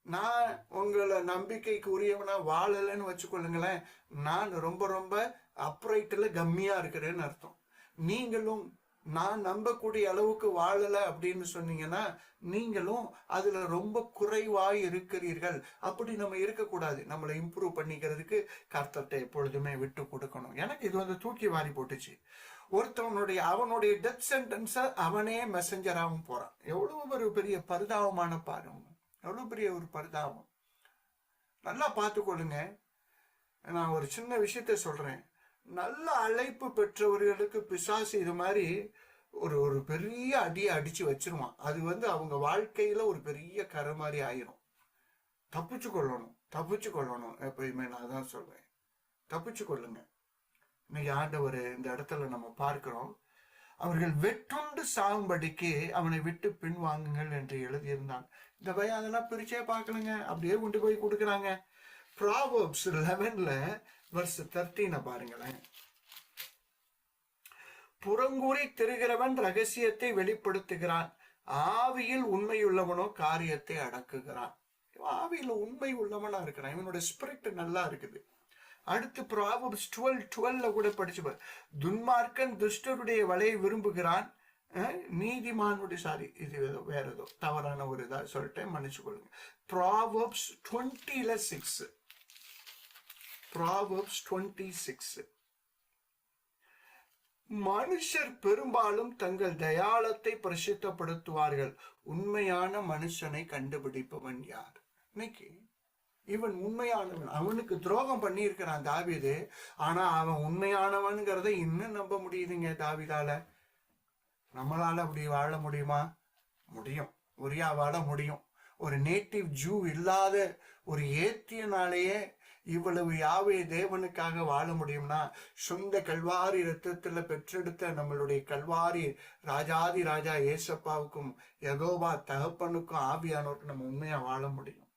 நான் உங்களை நம்பிக்கைக்கு உரியவனா வாழலைன்னு வச்சுக்கொள்ளுங்களேன், நான் ரொம்ப ரொம்ப அப்ரைட்ல கம்மியா இருக்கிறேன்னு அர்த்தம். நீங்களும் நான் நம்பக்கூடிய அளவுக்கு வாழல அப்படின்னு சொன்னீங்கன்னா நீங்களும் அதுல ரொம்ப குறைவாய் இருக்கிறீர்கள். அப்படி நம்ம இருக்கக்கூடாது. நம்மளை இம்ப்ரூவ் பண்ணிக்கிறதுக்கு கர்த்தர்ட்ட எப்பொழுதுமே விட்டு கொடுக்கணும். எனக்கு இது வந்து தூக்கி வாரி போட்டுச்சு. அவனுடைய டெத் சென்டென்ஸ அவனே மெசஞ்சராகவும் போறான். எவ்வளவு ஒரு பெரிய பரிதாபமான பாருங்க, எவ்வளவு பெரிய ஒரு பரிதாபம். நல்லா பார்த்துக்கொள்ளுங்க. நான் ஒரு சின்ன விஷயத்த சொல்றேன். நல்ல அழைப்பு பெற்றவர்களுக்கு பிசாசு இது மாதிரி ஒரு ஒரு பெரிய அடியை அடிச்சு வச்சிருவான். அது வந்து அவங்க வாழ்க்கையில ஒரு பெரிய கரை மாதிரி ஆயிரும். தப்பிச்சு கொள்ளணும். எப்பயுமே நான் தான் சொல்றேன், தப்பிச்சு கொள்ளுங்க. இன்னைக்கு ஆண்டவர் இந்த இடத்துல நம்ம பார்க்கிறோம். அவர்கள் வெற்றுண்டு சாகும்படிக்கு அவனை விட்டு பின்வாங்குங்கள் என்று எழுதியிருந்தான். இந்த பையன் அதெல்லாம் பிரிச்சே பார்க்கணுங்க, அப்படியே கொண்டு போய் கொடுக்குறாங்க. Proverbs 11 verse 13 பாருங்களேன். புறங்கூறி திரிகிறவன் ரகசியத்தை வெளிப்படுத்துகிறான், ஆவியில் உண்மையுள்ளவனோ காரியத்தை அடக்குகிறான். ஆவியில் உண்மை உள்ளவனா இருக்கிறான், இவனுடைய ஸ்பிரிட் நல்லா இருக்குது. அடுத்து Proverbs 12 கூட படிச்சு, துன்மார்க்கன் துஷ்டருடைய வலையை விரும்புகிறான், நீதிமானுடைய இது வேற ஏதோ தவறான ஒரு இதா சொல்லிட்டேன், மன்னிச்சு கொள்ளுங்க. Proverbs 20:6. Proverbs 26. மனுஷர் பெரும்பாலும் தங்கள் தயாளத்தை பிரசித்தப்படுத்துவார்கள், உண்மையான மனுஷனை கண்டுபிடிப்பவன் யார்? இன்னைக்கு இவன் உண்மையானவன். அவனுக்கு துரோகம் பண்ணி இருக்கிறான் தாவீது, ஆனா அவன் உண்மையானவன்கிறத இன்னும் நம்ப முடியுதுங்க தாவீதால. நம்மளால அப்படி வாழ முடியுமா? முடியும். உரியா வாழ முடியும். ஒரு நேட்டிவ் ஜூ இல்லாத ஒரு ஏத்தியனாலேயே இவ்வளவு யாவே தேவனுக்காக வாழ முடியும்னா, சொந்த கல்வாரி ரத்தத்துல பெற்றெடுத்த நம்மளுடைய கல்வாரி ராஜாதி ராஜா ஏசப்பாவுக்கும் யெகோவா தகப்பனுக்கும் ஆவியானவருக்கும் நம்ம உண்மையா வாழ முடியும்.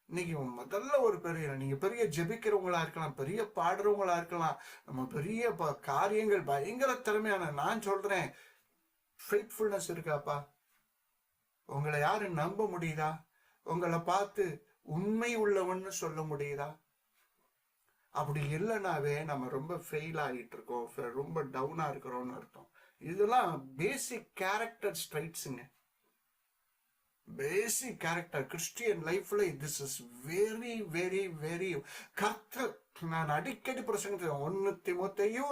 இன்னைக்கு முதல்ல ஒரு நீங்க பெரிய ஜெபிக்கிறவங்களா இருக்கலாம், பெரிய பாடுறவங்களா இருக்கலாம், நம்ம பெரிய காரியங்கள் பயங்கர திறமையான, நான் சொல்றேன், ஃபெய்த்ஃபுல்னஸ் இருக்காப்பா? உங்களை யாரு நம்ப முடியுதா? உங்களை பார்த்து உண்மை உள்ளவன்னு சொல்ல முடியுதா? அப்படி இல்லைனாவே நம்ம ரொம்ப ஃபெயில் ஆகிட்டு இருக்கோம், ரொம்ப டவுனா இருக்கிறோம்னு அர்த்தம். இதெல்லாம் பேசிக் கேரக்டர் ஸ்ட்ரைட்ஸுங்க, பேசிக் கேரக்டர் கிறிஸ்டியன் லைஃப்ல. This is very very very கர்த்தர். நான் அடிக்கடி பிரசங்கிட்டேன், 1 தீமோத்தேயு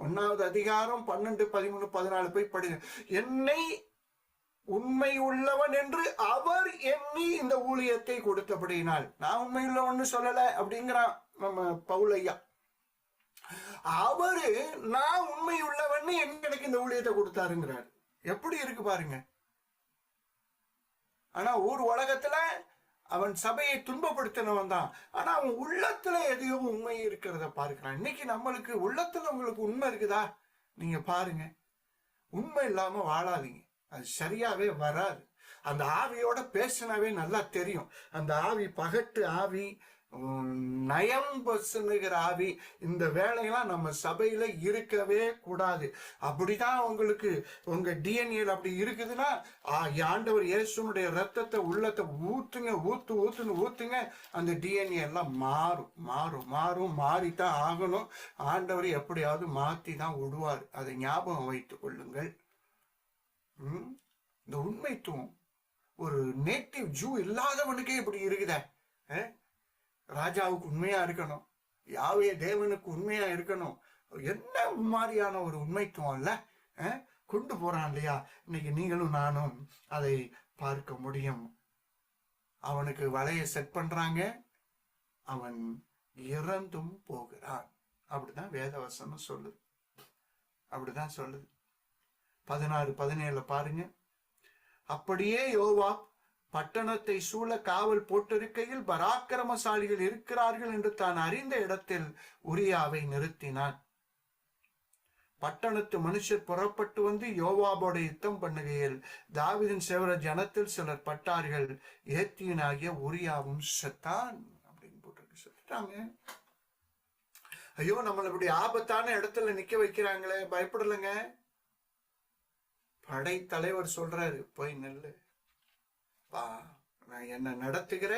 1வது அதிகாரம் 12, 13, 14 போய் படிங்க. என்னை உண்மை உள்ளவன் என்று அவர் எண்ணி இந்த ஊழியத்தை கொடுத்தபடியினால், நான் உண்மை உள்ளவன் சொல்லல அப்படிங்கிறான் நம்ம பவுலையா. அவரு நான் உண்மை உள்ளவன் எனக்கு இந்த ஊழியத்தை கொடுத்தாருங்கிறார். எப்படி இருக்கு பாருங்க. ஆனா ஊர் உலகத்துல அவன் சபையை துன்பப்படுத்தினவன் தான், ஆனா அவன் உள்ளத்துல எதையோ உண்மை இருக்கிறத பார்க்கிறான். இன்னைக்கு நம்மளுக்கு உள்ளத்துல உங்களுக்கு உண்மை இருக்குதா? நீங்க பாருங்க. உண்மை இல்லாம வாழாதீங்க, அது சரியாவே வராது. அந்த ஆவியோட பேசினாவே நல்லா தெரியும். அந்த ஆவி பகட்டு ஆவி, நயம் பசுங்கிற ஆவி, இந்த வேலையெல்லாம் நம்ம சபையில இருக்கவே கூடாது. அப்படிதான் உங்களுக்கு உங்க டிஎன்ஏல அப்படி இருக்குதுன்னா, ஆண்டவர் இயேசுனுடைய ரத்தத்தை உள்ளத்தை ஊத்துங்க, ஊத்துங்க. அந்த டிஎன்ஏ எல்லாம் மாறித்தான் ஆகணும். ஆண்டவர் எப்படியாவது மாத்தி தான் விடுவார். அதை ஞாபகம் வைத்துக் கொள்ளுங்கள். இந்த உண்மைத்துவம் ஒரு நேட்டிவ் ஜூ இல்லாதவனுக்கே இப்படி இருக்குத. ராஜாவுக்கு உண்மையா இருக்கணும், யாவே தேவனுக்கு உண்மையா இருக்கணும். என்ன மாதிரியான ஒரு உண்மைத்துவம் இல்ல கொண்டு போறான் இல்லையா? இன்னைக்கு நீங்களும் நானும் அதை பார்க்க முடியும். அவனுக்கு வலைய செட் பண்றாங்க, அவன் இறந்தும் போகிறான். அப்படிதான் வேதவசனம் சொல்லுது, அப்படிதான் சொல்லுது. 16, 17 பாருங்க. அப்படியே யோவாப் பட்டணத்தை சூழ காவல் போட்டிருக்கையில் பராக்கிரமசாலிகள் இருக்கிறார்கள் என்று தான் அறிந்த இடத்தில் உரியாவை நிறுத்தினான். பட்டணத்து மனுஷர் புறப்பட்டு வந்து யோவாபோட யுத்தம் பண்ணுகையில் தாவீதின் சேவர ஜனத்தில் சிலர் பட்டார்கள், ஏத்தியனாகிய உரியாவும் செத்தான் அப்படின்னு போட்டிருக்கு. செத்துட்டாங்க. ஐயோ, நம்மளை இப்படி ஆபத்தான இடத்துல நிக்க வைக்கிறாங்களே, பயப்படலைங்க. படைத்தலைவர் சொல்றாரு, போய் நெல்லு பா, நான் என்ன நடத்துகிற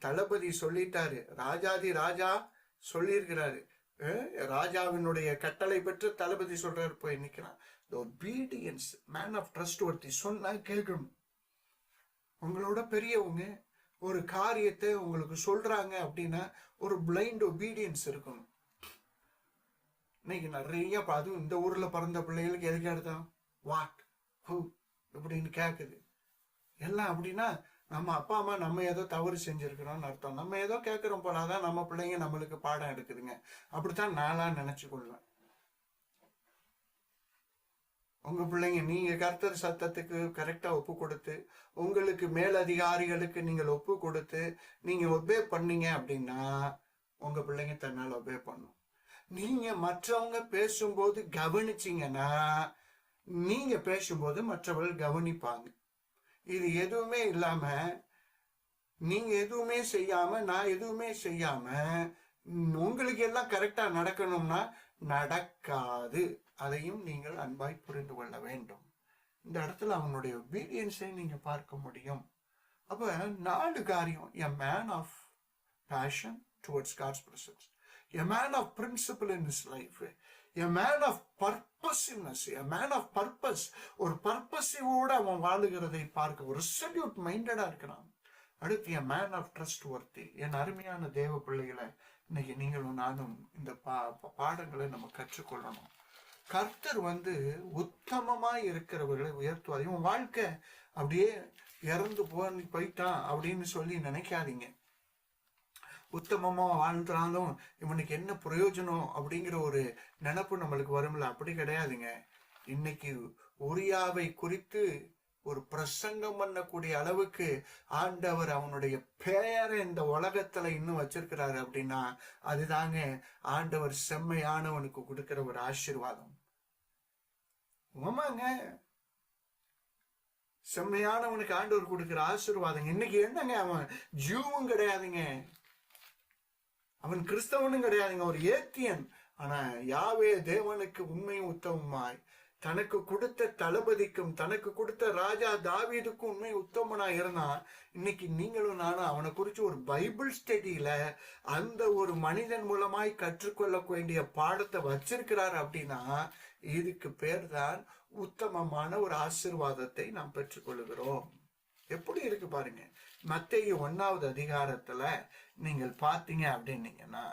தளபதி சொல்லிட்டாரு, ராஜாதி ராஜா சொல்லியிருக்கிறாரு, ராஜாவினுடைய கட்டளை பெற்று தளபதி சொல்றாரு, போய் நிக்கிறான். obedience, man of trustworthy சொன்னா கேட்கணும். உங்களோட பெரியவங்க ஒரு காரியத்தை உங்களுக்கு சொல்றாங்க அப்படின்னா ஒரு பிளைண்ட் ஒபீடியன்ஸ் இருக்கணும். இன்னைக்கு நிறைய அதுவும் இந்த ஊர்ல பிறந்த பிள்ளைகளுக்கு எதுக்கு எடுத்தோம் வாட் ஹூ இப்படின்னு கேட்குது எல்லாம். அப்படின்னா நம்ம அப்பா அம்மா நம்ம ஏதோ தவறு செஞ்சிருக்கிறோம்னு அர்த்தம். நம்ம ஏதோ கேட்கிறோம் போனாதான் நம்ம பிள்ளைங்க நம்மளுக்கு பாடம் எடுக்குதுங்க. அப்படித்தான் நான்லாம் நினைச்சு கொள்வேன். உங்க பிள்ளைங்க நீங்க கர்த்தர் சத்தத்துக்கு கரெக்டா ஒப்பு கொடுத்து உங்களுக்கு மேலதிகாரிகளுக்கு நீங்கள் ஒப்பு கொடுத்து நீங்க ஒபே பண்ணீங்க அப்படின்னா உங்க பிள்ளைங்க தன்னால் ஒபே பண்ணும். நீங்க மற்றவங்க பேசும்போது கவனிச்சீங்கன்னா நீங்க பேசும்போது மற்றவர்கள் கவனிப்பாங்க. இது எதுவுமே இல்லாம நீங்க எதுவுமே செய்யாம நான் எதுவுமே செய்யாம உங்களுக்கு எல்லாம் கரெக்டா நடக்கணும்னா நடக்காது. அதையும் நீங்கள் அன்பாய் புரிந்து கொள்ள வேண்டும். இந்த இடத்துல அவனுடைய ஒபீடியன்ஸை நீங்க பார்க்க முடியும். அப்ப 4 காரியம்: a man of passion towards God's presence, a man of principle in his life, a man of purposiveness, a man of purpose. ஒரு பர்பஸிவோட அவன் வாழுகிறதை பார்க்க ஒரு ரெசல்யூட் மைண்டடா இருக்கிறான். அடுத்து a man of trustworthy. என் அருமையான தேவ பிள்ளைகளை, இன்னைக்கு நீங்களும் நானும் இந்த பாடங்களை நம்ம கற்றுக்கொள்ளணும். கர்த்தர் உத்தமமாய் இருக்கிறவர்களை உயர்த்துவார். இவன் வாழ்க்கை அப்படியே இறந்து போயிட்டான் அப்படின்னு சொல்லி நினைக்காதீங்க. உத்தமமா வாழ்ந்தாலும் இவனுக்கு என்ன பிரயோஜனம் அப்படிங்கிற ஒரு நினைப்பு நம்மளுக்கு வரும்ல, அப்படி கிடையாதுங்க. இன்னைக்கு உரியாவை குறித்து ஒரு பிரசங்கம் பண்ணக்கூடிய அளவுக்கு ஆண்டவர் அவனுடைய பெயரை இந்த உலகத்துல இன்னும் வச்சிருக்கிறாரு அப்படின்னா அதுதாங்க ஆண்டவர் செம்மையானவனுக்கு கொடுக்கிற ஒரு ஆசீர்வாதம். ஆமாங்க, செம்மையானவனுக்கு ஆண்டவர் கொடுக்கிற ஆசீர்வாதம். இன்னைக்கு என்னங்க, அவன் ஜூவும் கிடையாதுங்க, அவன் கிறிஸ்தவனும் கிடையாதுங்க, ஒரு ஏத்தியன். ஆனா யாவே தேவனுக்கு உண்மையும் உத்தமமாய் தனக்கு கொடுத்த தளபதிக்கும் தனக்கு கொடுத்த ராஜா தாவீதுக்கும் உண்மை உத்தமனா இருந்தான். இன்னைக்கு நீங்களும் நானும் அவனை குறிச்சு ஒரு பைபிள் ஸ்டடியில அந்த ஒரு மனிதன் மூலமாய் கற்றுக்கொள்ள வேண்டிய பாடத்தை வச்சிருக்கிறார் அப்படின்னா இதுக்கு பேர் தான் உத்தமமான ஒரு ஆசீர்வாதத்தை நாம் பெற்றுக்கொள்கிறோம். எப்படி இருக்கு பாருங்க. மத்தேயு 1வது அதிகாரத்துல நீங்கள் பார்த்தீங்க அப்படின்னீங்கன்னா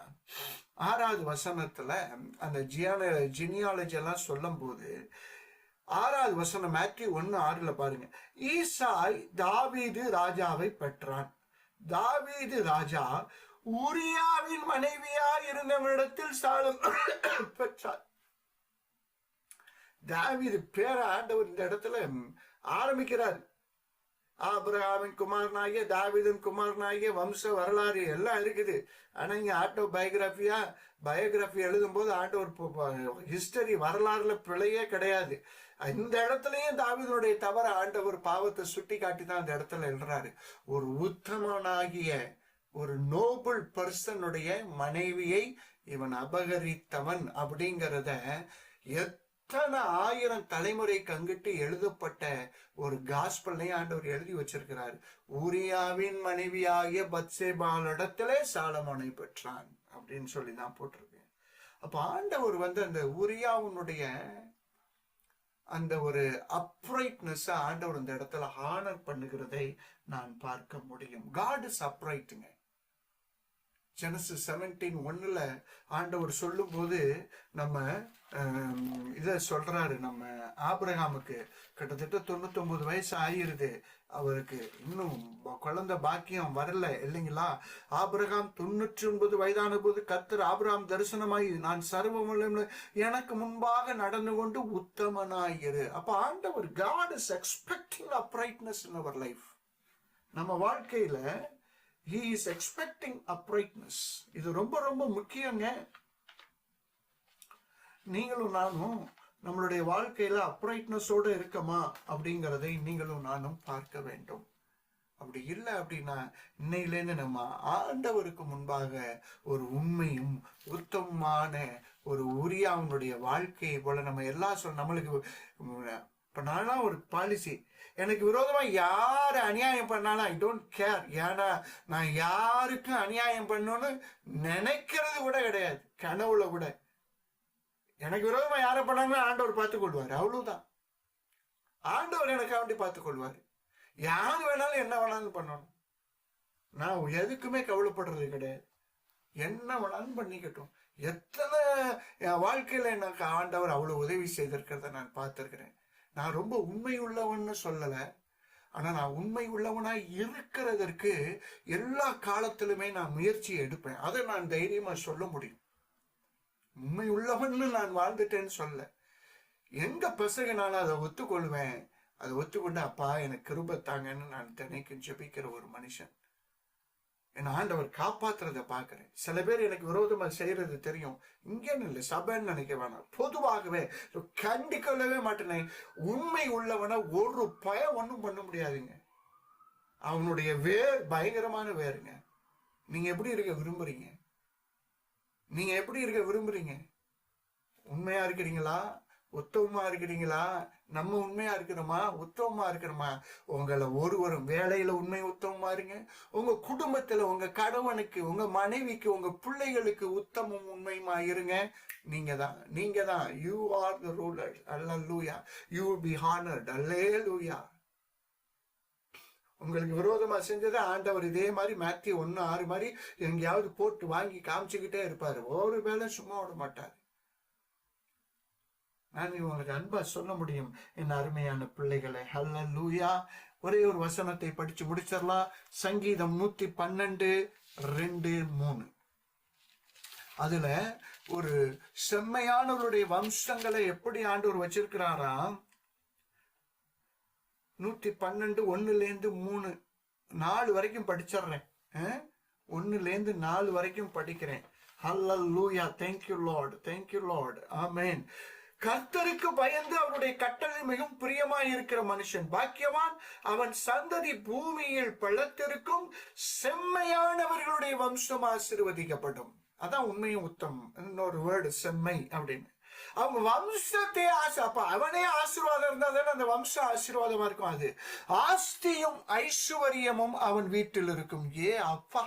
6வது வசனத்துல அந்த ஜினியாலஜி எல்லாம் சொல்லும் போது 6வது வசனம் மேத்யூ 1:6 பாருங்க. ஈசாய் தாவீது ராஜாவை பெற்றான். தாவீது ராஜா உரியாவின் மனைவியா இருந்தவனிடத்தில் சாலம் பெற்றார். தாவீது பேர ஆண்டவர் இந்த இடத்துல ஆரம்பிக்கிறார். ஆபிரகாமின் குமாரனாகிய தாவீதின் குமாரனாகிய வம்ச வரலாறு எல்லாம் இருக்குது. ஆனா இங்க பயோகிராஃபி எழுதும் போது ஆண்டவர் ஹிஸ்டரி வரலாறுல பிழையே கிடையாது. இந்த இடத்துலயும் தாவீதுடைய தவற ஆண்டவர் பாவத்தை சுட்டி காட்டி தான் அந்த இடத்துல எழுறாரு. ஒரு உத்தமனாகிய ஒரு நோபல் பர்சனுடைய மனைவியை இவன் அபகரித்தவன் அப்படிங்கிறத எத்தனை 1000 தலைமுறை கங்கிட்டு எழுதப்பட்ட ஒரு காஸ்பல்லையும் ஆண்டவர் எழுதி வச்சிருக்கிறார். ஊரியாவின் மனைவியாகிய பத்சேபாளிடத்திலே சாலமோனை பெற்றான் அப்படின்னு சொல்லிதான் போட்டிருக்கேன். அப்ப ஆண்டவர் அந்த ஊரியாவுடைய அந்த ஒரு அப்ரைட்னஸ் ஆண்டவர் அந்த இடத்துல ஹானர் பண்ணுகிறதை நான் பார்க்க முடியும். God is அப்ரைட்டுங்க. ஜெனசிஸ் 17:1 ஆண்டவர் சொல்லும் போது நம்ம இத சொல்றாரு. நம்ம ஆபிரகாமுக்கு கிட்டத்தட்ட 99 வயசு ஆயிருது, அவருக்கு இன்னும் குழந்தை பாக்கியம் வரல இல்லைங்களா. ஆபிரகாம் 99 வயதான போது கர்த்தர் ஆபிரகாம் தரிசனமாய் நான் சர்வவல்லமை எனக்கு முன்பாக நடந்து கொண்டு உத்தமனாயிரு. அப்ப ஆண்டவர் God is expecting uprightness in our life. நம்ம வாழ்க்கையில He is expecting uprightness. இது ரொம்ப ரொம்ப முக்கியங்க. நீங்களும் நானும் நம்மளுடைய வாழ்க்கையில அப்ரைட்னஸோட இருக்கமா அப்படிங்கிறதை நீங்களும் நானும் பார்க்க வேண்டும். அப்படி இல்லை அப்படின்னா இன்னையிலேருந்து நம்ம ஆண்டவருக்கு முன்பாக ஒரு உண்மையும் உத்தமமான ஒரு உரியாவுடைய வாழ்க்கையை போல நம்ம எல்லாம் நம்மளுக்கு இப்ப நான்லாம் ஒரு பாலிசி, எனக்கு விரோதமா யாரு அநியாயம் பண்ணாலும் ஐ டோன்ட் கேர். ஏன்னா நான் யாருக்கும் அநியாயம் பண்ணணும்னு நினைக்கிறது கூட கிடையாது, கனவுல கூட. எனக்கு விரோதமா யாரை பண்ணாங்க ஆண்டவர் பார்த்துக் கொள்வார். அவ்வளவுதான். ஆண்டவர் எனக்காக வேண்டி பார்த்துக் கொள்வார். யாரு வேணாலும் என்ன வேணாலும் பண்ணணும். நான் எதுக்குமே கவலைப்படுறது கிடையாது. என்ன வேணாலும் பண்ணிக்கட்டும். எத்தனை என் வாழ்க்கையில எனக்கு ஆண்டவர் அவ்வளவு உதவி செய்திருக்கிறத நான் பார்த்திருக்கிறேன். நான் ரொம்ப உண்மை உள்ளவன்னு சொல்லல. ஆனா நான் உண்மை உள்ளவனாய் இருக்கிறதற்கு எல்லா காலத்திலுமே நான் முயற்சியை எடுப்பேன். அதை நான் தைரியமா சொல்ல முடியும். உண்மை உள்ளவன்னு நான் வாழ்ந்துட்டேன்னு சொல்ல, எங்க பசங்கனாலும் அதை ஒத்துக்கொள்வேன். அதை ஒத்துக்கொண்டு அப்பா எனக்கு கிருபை தாங்கன்னு நான் தினைக்கும் ஜெபிக்கிற ஒரு மனுஷன். என் ஆண்டவர் காப்பாத்துறத பாக்குறேன். சில பேர் எனக்கு விரோதமா செய்யறது தெரியும். இங்கன்னு இல்லை, சபைன்னு நினைக்க வேணாம், பொதுவாகவே கண்டிக்கொள்ளவே மாட்டேனே. உண்மை உள்ளவன ஒரு பயம் ஒன்றும் பண்ண முடியாதுங்க. அவனுடைய வேர் பயங்கரமான வேருங்க. நீங்க எப்படி இருக்க விரும்புறீங்க? நீங்க எப்படி இருக்க விரும்புறீங்க? உண்மையா இருக்கிறீங்களா? உத்தமமா இருக்கிறீங்களா? நம்ம உண்மையா இருக்கிறோமா? உத்தமமா இருக்கிறோமா? உங்களை ஒருவரும் வேலையில உண்மை உத்தமமா இருங்க. உங்க குடும்பத்துல உங்க கணவனுக்கு, உங்க மனைவிக்கு, உங்க பிள்ளைகளுக்கு உத்தமம் உண்மையுமா இருங்க. நீங்க தான் you are the ruler. Hallelujah. You will be honoured. Hallelujah. உங்களுக்கு விரோதமா செஞ்சதை ஆண்டவர் இதே மாதிரி மேத்யூ 1:6 மாதிரி எங்கேயாவது போட்டு வாங்கி காமிச்சுக்கிட்டே இருப்பாரு. ஒரு வேளை சும்மா விட மாட்டாரு. நான் உங்களுக்கு அன்பா சொல்ல முடியும் என் அருமையான பிள்ளைகளை. ஹல்லேலூயா. ஒரே ஒரு வசனத்தை படிச்சு முடிச்சிடலாம். சங்கீதம் 112, 2, 3. அதுல ஒரு செம்மையானவருடைய வம்சங்களை எப்படி ஆண்டவர் வச்சிருக்கிறாராம். 112, 1-3, 4 வரைக்கும் படிச்சிடுறேன். 1-4 வரைக்கும் படிக்கிறேன். ஹல்லேலூயா. Thank you Lord. Thank you Lord. ஆமென். கர்த்தருக்கு பயந்து அவருடைய கட்டளை மிகவும் பிரியமாய் இருக்கிற மனுஷன் பாக்கியவான். அவன் சந்ததி பூமியில் பள்ளத்திற்கும். செம்மையானவர்களுடைய வம்சம் ஆசீர்வதிக்கப்படும். அதான் உண்மையும் உத்தமம். இன்னொரு வேர்டு செம்மை அப்படின்னு. அவங்க வம்சத்தை அப்ப அவனே ஆசீர்வாதம் இருந்தா தானே அந்த வம்சம் ஆசீர்வாதமா இருக்கும். அது ஆஸ்தியும் ஐஸ்வர்யமும் அவன் வீட்டில் இருக்கும். அப்பா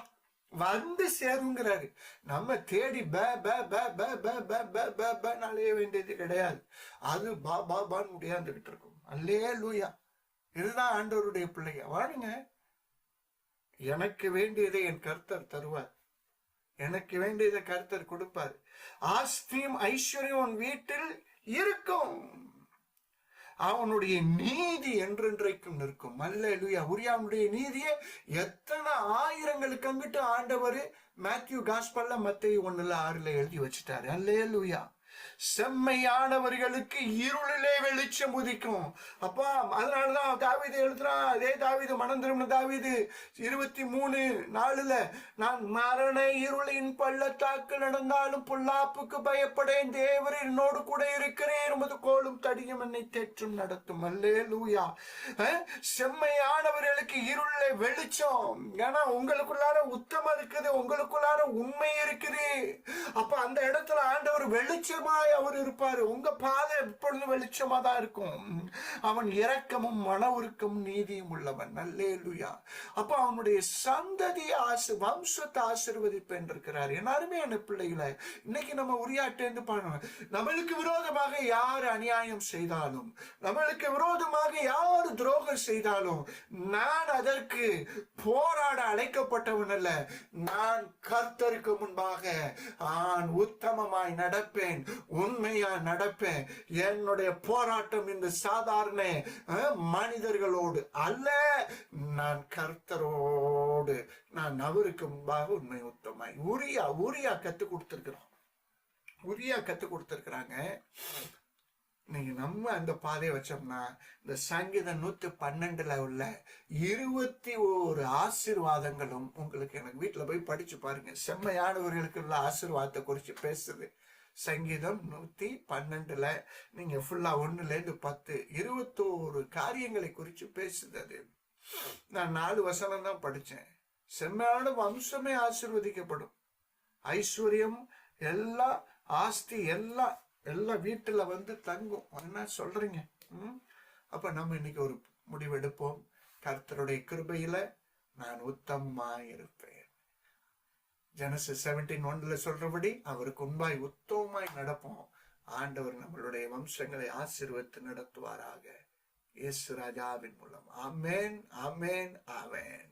வந்து சேருங்கிறாரு. நம்ம தேடி அலைய வேண்டியது கிடையாது. அது பாபான்னு முடியாந்துகிட்டு இருக்கும். அல்லேலூயா. இதுதான் ஆண்டவருடைய பிள்ளைங்க. வாழுங்க. எனக்கு வேண்டியதை என் கர்த்தர் தருவார். எனக்கு வேண்டியதை கர்த்தர் கொடுப்பார். ஆஸ்தியும் ஐஸ்வர்யம் வீட்டில் இருக்கும். அவனுடைய நீதி என்றென்றைக்கும் நிற்கும். அல்லேலூயா. உரியாவுடைய நீதியை எத்தனை ஆயிரங்களுக்கு அங்கிட்டு ஆண்டவர் மேத்யூ காஸ்பல்ல மத்தேயு 1:6 எழுதி வச்சுட்டாரு. அல்லேலூயா. செம்மையானவர்களுக்கு இருளிலே வெளிச்சம் உதிக்கும். அப்பா அதனாலதான் தாவீது எழுதுறான். அதே தாவீது, மனம் திரும்பின தாவீது 23:4 நான் மரண இருளின் பள்ளத்தாக்கு நடந்தாலும் பொல்லாப்புக்கு பயப்படேன். தேவர் என்னோடு கூட இருக்கிறேன். உமது கோலும் தடியும் என்னை தேற்றும் நடத்தும். அல்லேலூயா. செம்மையானவர்களுக்கு இருளிலே வெளிச்சம். ஏன்னா உங்களுக்குள்ளார உத்தமம் இருக்குது, உங்களுக்குள்ளார உண்மை இருக்குது. அப்ப அந்த இடத்துல ஆண்டவர் வெளிச்சம் அவர் இருப்பாரு. உங்க பாதை எப்பொழுது வெளிச்சமா தான் இருக்கும். அவன் இரக்கமும் மன உருக்கமும் நீதியும் உள்ளவன். அல்லேலூயா. அப்ப அவனுடைய சந்ததி வம்சத்தை ஆசீர்வதிப்பேன் இருக்கிறார். என் அருமையான பிள்ளைகளை, இன்னைக்கு நம்ம உரியாட்டேந்து பாருங்க. நம்மளுக்கு விரோதமாக யார் அநியாயம் செய்தாலும், நம்மளுக்கு விரோதமாக யார் துரோகம் செய்தாலும், நான் அதற்கு போராட அழைக்கப்பட்டவன் அல்ல. நான் கர்த்தருக்கு முன்பாக நான் உத்தமமாய் நடப்பேன், உண்மையா நடப்பேன். என்னுடைய போராட்டம் இந்த சாதாரண மனிதர்களோடு அல்ல, நான் கர்த்தரோடு, நான் அவருக்கு முன்பாக உண்மை உத்தமாய். உரியா கத்து கொடுத்திருக்கிறாங்க. நீங்க நம்ம அந்த பாதையை வச்சோம்னா இந்த சங்கீதம் 112 உள்ள 21 ஆசீர்வாதங்களும் உங்களுக்கு, எனக்கு வீட்டுல போய் படிச்சு பாருங்க. செம்மையானவர்களுக்கு உள்ள ஆசீர்வாதத்தை குறிச்சு பேசுது சங்கீதம் 112. நீங்க ஃபுல்லா 1-10 21 காரியங்களை குறிச்சு பேசுது. அது நான் 4 வசனம் தான் படிச்சேன். செம்மையான வம்சமே ஆசீர்வதிக்கப்படும். ஐஸ்வர்யம் எல்லா ஆஸ்தி எல்லாம் வீட்டுல வந்து தங்கும். என்ன சொல்றீங்க? அப்ப நம்ம இன்னைக்கு ஒரு முடிவெடுப்போம். கர்த்தருடைய கிருபையில நான் உத்தமமாயிருப்பேன். ஜெனசிஸ் 17:1 சொல்றபடி அவருக்கு உண்பாய் உத்தமமாய் நடப்போம். ஆண்டவர் நம்மளுடைய வம்சங்களை ஆசீர்வதித்து நடத்துவாராக. இயேசு ராஜாவின் மூலம். ஆமென், ஆமென், ஆமென்.